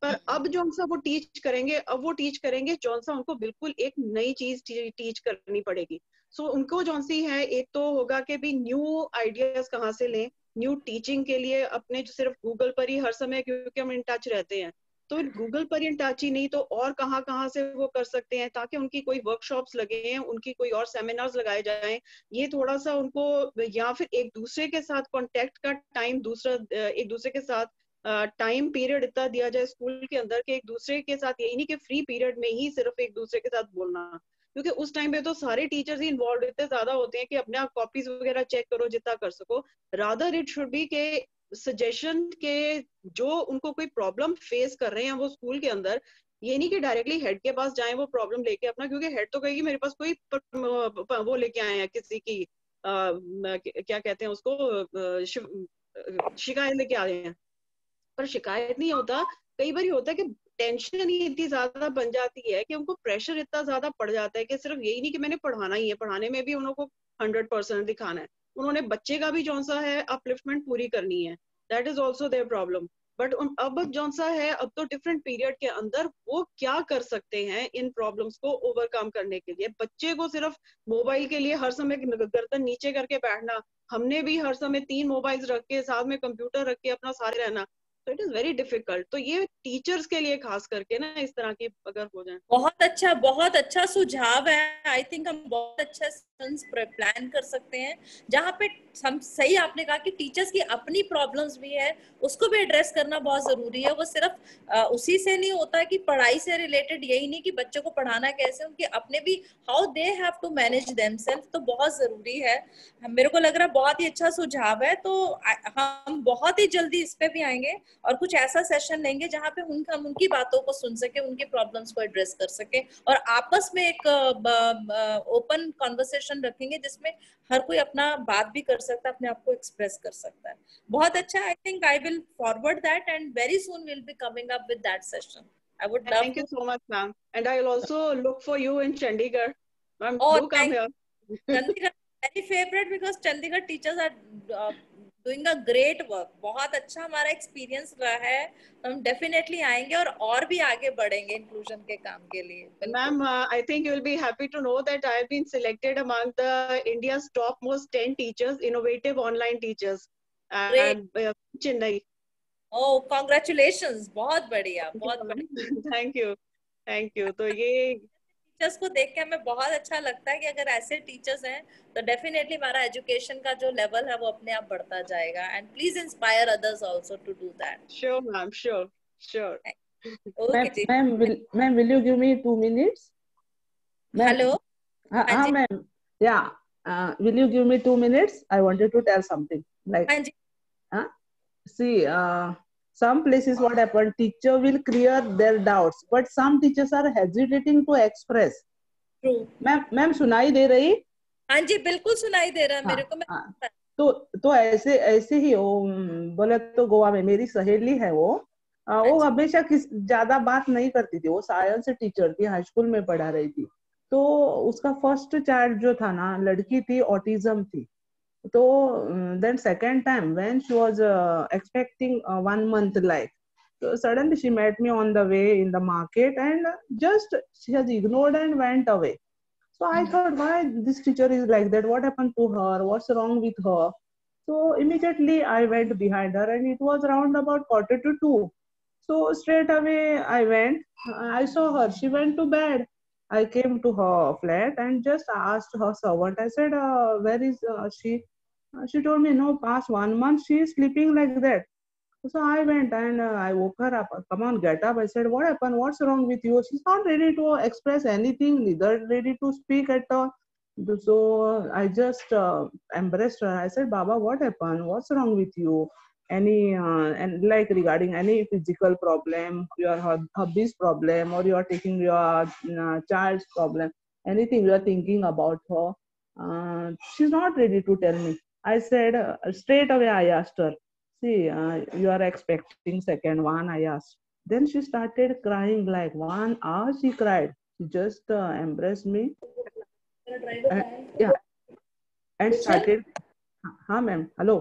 B: पर
A: हम्म,
B: अब जो सा वो टीच करेंगे, अब वो टीच करेंगे जौन सा उनको बिल्कुल एक नई चीज टीच करनी पड़ेगी। सो उनको जौन सी है, एक तो होगा कि भी न्यू आइडियाज कहाँ से लें, न्यू टीचिंग के लिए अपने जो सिर्फ गूगल पर ही हर समय, क्योंकि हम इन टच रहते हैं, तो गूगल पर इन टच ही नहीं तो और कहाँ कहाँ से वो कर सकते हैं, ताकि उनकी कोई वर्कशॉप्स लगे हैं, उनकी कोई और सेमिनार्स लगाए जाएं। ये थोड़ा सा उनको, या फिर एक दूसरे के साथ कांटेक्ट का टाइम, दूसरा एक दूसरे के साथ टाइम पीरियड इतना दिया जाए स्कूल के अंदर कि एक दूसरे के साथ, यही नहीं कि फ्री पीरियड में ही सिर्फ एक दूसरे के साथ बोलना, क्योंकि उस टाइम पे तो सारे टीचर्स ही इन्वॉल्व इतने ज्यादा होते हैं कि अपने आप कॉपीज वगैरह चेक करो जितना कर सको। रादर इट शुड बी के सजेशन के, जो उनको कोई प्रॉब्लम फेस कर रहे हैं वो स्कूल के अंदर, ये नहीं कि डायरेक्टली हेड के पास जाएं वो प्रॉब्लम लेके अपना, क्योंकि हेड तो कहेगी मेरे पास कोई वो लेके आए हैं किसी की क्या कहते हैं उसको, शिकायत लेके आ रहे हैं, पर शिकायत नहीं होता। कई बार होता है कि टेंशन ही इतनी ज्यादा बन जाती है कि उनको प्रेशर इतना ज्यादा पड़ जाता है कि सिर्फ यही नहीं कि मैंने पढ़ाना ही है, पढ़ाने में भी उनको 100% दिखाना है, उन्होंने बच्चे का भी जौन सा है अपलिफ्टमेंट पूरी करनी है, that is also their problem. But अब जौन सा है, अब तो डिफरेंट पीरियड के अंदर वो क्या कर सकते हैं इन प्रॉब्लम्स को ओवरकम करने के लिए, बच्चे को सिर्फ मोबाइल के लिए हर समय गर्दन नीचे करके बैठना, हमने भी हर समय 3 मोबाइल्स रख के साथ में कंप्यूटर रख के अपना सारे रहना, तो इट इज वेरी डिफिकल्ट। तो ये टीचर्स के लिए खास करके ना इस तरह की अगर हो जाए।
A: बहुत अच्छा सुझाव है। आई थिंक हम बहुत अच्छा प्लान कर सकते हैं, जहाँ पे हम, सही आपने कहा कि टीचर्स की अपनी प्रॉब्लम्स भी है, उसको भी एड्रेस करना बहुत जरूरी है। वो सिर्फ उसी से नहीं होता कि पढ़ाई से रिलेटेड, यही नहीं कि बच्चों को पढ़ाना कैसे, उनके अपने भी how they have to manage themselves, तो बहुत जरूरी है। मेरे को लग रहा है बहुत ही अच्छा सुझाव है। तो हम बहुत ही जल्दी इस पे भी आएंगे और कुछ ऐसा सेशन लेंगे जहाँ पे हम उनकी बातों को सुन सके, उनकी प्रॉब्लम्स को एड्रेस कर सके, और आपस में एक ओपन कॉन्वर्सेशन रखेंगे जिसमें हर कोई अपना बात भी कर सकता है, अपने आप को एक्सप्रेस कर सकता है। बहुत अच्छा। I think I will forward that and very soon will be coming up with that session. I would love
B: thank you
A: too.
B: So much ma'am, and I will also look for you in Chandigarh, ma'am
A: Oh,
B: do come
A: thank
B: here.
A: Chandigarh, very favorite because Chandigarh teachers are
D: doing a great work, बहुत अच्छा हमारा experience रहा है, तो हम definitely आएंगे और भी आगे बढ़ेंगे इंक्लूजन के काम के लिए।
B: Ma'am, I think you'll be happy to know that I have been selected among the India's topmost 10 teachers, innovative online teachers, and Chennai.
D: Oh congratulations, बहुत बढ़िया, बहुत बढ़िया।
B: Thank you, thank you. तो ये
D: टीचर्स को देख के हमें बहुत अच्छा लगता है कि अगर ऐसे टीचर्स हैं तो डेफिनेटली हमारा एजुकेशन का जो लेवल है वो अपने आप बढ़ता जाएगा। And please inspire others also to do that.
B: Sure ma'am, sure sure.
D: Okay जी।
C: Ma'am will you give me 2 minutes?
D: Hello.
C: हाँ ma'am, yeah, will you give me 2 minutes? I wanted to tell something like,
D: हाँ जी।
C: see, some places what happened, teacher will clear their doubts, but some teachers are hesitating to express.
D: True.
C: Ma'am सुनाई दे रही?
D: हाँ जी बिल्कुल सुनाई दे रहा है मेरे को। मैं
C: तो ऐसे ही वो बोले तो गोवा में मेरी सहेली है वो हमेशा ज्यादा बात नहीं करती थी। वो साइंस टीचर थी, हाई स्कूल में पढ़ा रही थी। तो उसका फर्स्ट चाइल्ड जो था ना, लड़की थी, ऑटिज्म थी। तो then second time when she was expecting 1 month like, so suddenly she met me on the way in the market and just she has ignored and went away. So I thought, why this teacher is like that? What happened to her? What's wrong with her? So immediately I went behind her and it was around about 1:45. So straight away I went, I saw her, she went to bed. I came to her flat and just asked her servant, I said, where is she? She told me, no, past 1 month she is sleeping like that. So I went and I woke her up. Come on, get up. I said, what happened? What's wrong with you? She's not ready to express anything, neither ready to speak at all. So I just embraced her. I said, Baba, what happened? What's wrong with you? Any and like regarding any physical problem, your hobbies problem, or you are taking your child's problem, anything you are thinking about her. She's not ready to tell me. I said straight away. I asked her, see, you are expecting second one, I asked. Then she started crying like 1 hour. She cried. She just embraced me. Yeah, and started. Huh, ma'am. Hello.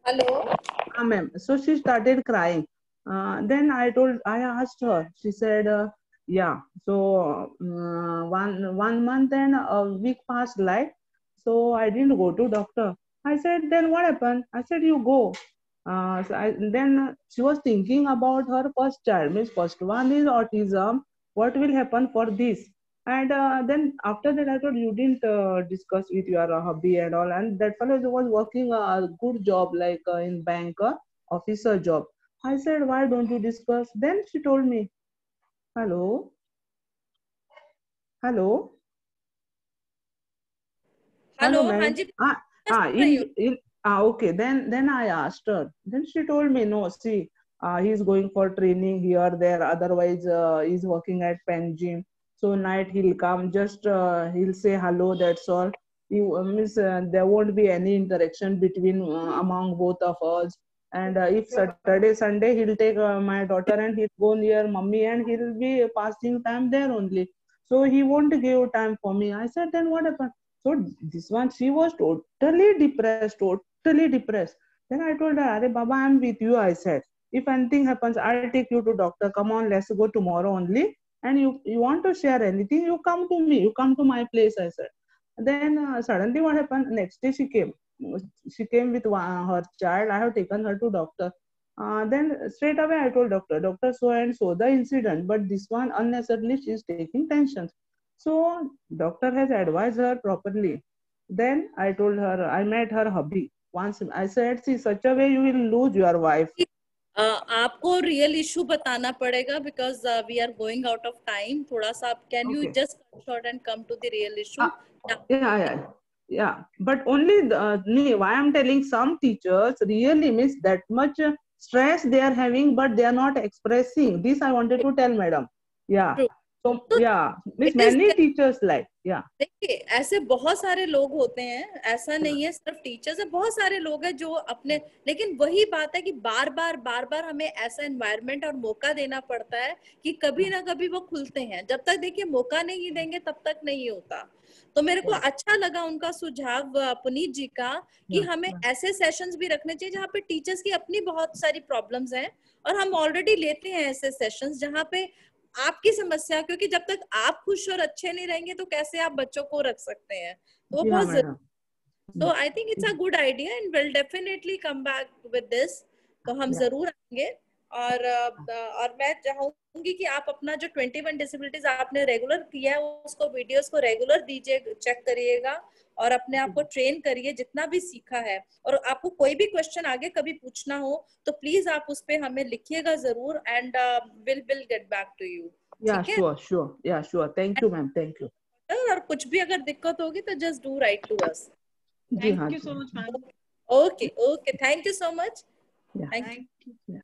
D: Hello.
C: Ma'am. So she started crying. Then I asked her. She said, yeah. So 1 month and a week passed like. So I didn't go to doctor. I said, then what happened? I said, you go. Then she was thinking about her first child. Means first one is autism. What will happen for this? And then after that, I thought you didn't discuss with your hubby and all. And that fellow was working a good job, like in bank, officer job. I said, why don't you discuss? Then she told me, hello, hello,
D: hello.
C: ma'am.
D: हाँ जी।
C: Okay. Then I asked her. Then she told me, no, see, he's going for training here, there. Otherwise, he's working at Pen Gym. So night he'll come, just he'll say hello. That's all. There won't be any interaction between among both of us. And if Saturday, Sunday, he'll take my daughter and he'll go near mommy and he'll be passing time there only. So he won't give time for me. I said, then what happened? So this one, she was totally depressed, totally depressed. Then I told her, Are Baba, I'm with you. I said, if anything happens, I'll take you to doctor. Come on, let's go tomorrow only. And you want to share anything, you come to me. You come to my place, I said. Then suddenly what happened? Next day she came. She came with her child. I have taken her to doctor. Then straight away I told doctor, so and so the incident, but this one unnecessarily she is taking tensions. So doctor has advised her properly. Then I told her, I met her hubby once. I said, see, such a way you will lose your wife.
D: आपको real issue बताना पड़ेगा because we are going out of time. थोड़ा सा आप can you just cut short and come to the real issue?
C: Yeah. But only why I'm telling, some teachers really miss that much stress they are having, but they are not expressing. This I wanted to tell, madam. Yeah.
D: True.
C: So yeah, means many teachers like
D: देखिए ऐसे बहुत सारे लोग होते हैं, ऐसा नहीं है सिर्फ टीचर्स है, बहुत सारे लोग हैं जो अपने, लेकिन वही बात है कि बार बार हमें ऐसा एनवायरनमेंट और मौका देना पड़ता है कि कभी ना कभी वो खुलते हैं। जब तक देखिए मौका नहीं देंगे तब तक नहीं होता। तो मेरे को अच्छा लगा उनका सुझाव पुनीत जी का कि हमें ऐसे सेशंस भी रखने चाहिए जहाँ पे टीचर्स की अपनी बहुत सारी प्रॉब्लम्स हैं, और हम ऑलरेडी लेते हैं ऐसे सेशंस जहाँ पे आपकी समस्या, क्योंकि जब तक आप खुश और अच्छे नहीं रहेंगे तो कैसे आप बच्चों को रख सकते हैं, तो वो बहुत जरूरी। तो I think it's a good idea and will definitely come back with this. तो हम जरूर आएंगे, और मैं चाहूंगी कि आप अपना जो 21 डिसेबिलिटीज आपने रेगुलर किया है उसको, वीडियोस को रेगुलर दीजिए, चेक करिएगा और अपने आप को ट्रेन करिए जितना भी सीखा है। और आपको कोई भी क्वेश्चन आगे कभी पूछना हो तो प्लीज आप उस पे हमें लिखिएगा जरूर, and will get back to you.
C: sure, thank you ma'am, thank you.
D: और कुछ भी अगर दिक्कत होगी तो just do write to us.
B: Thank you so much ma'am.
D: Okay, thank you so much.
C: Thank you.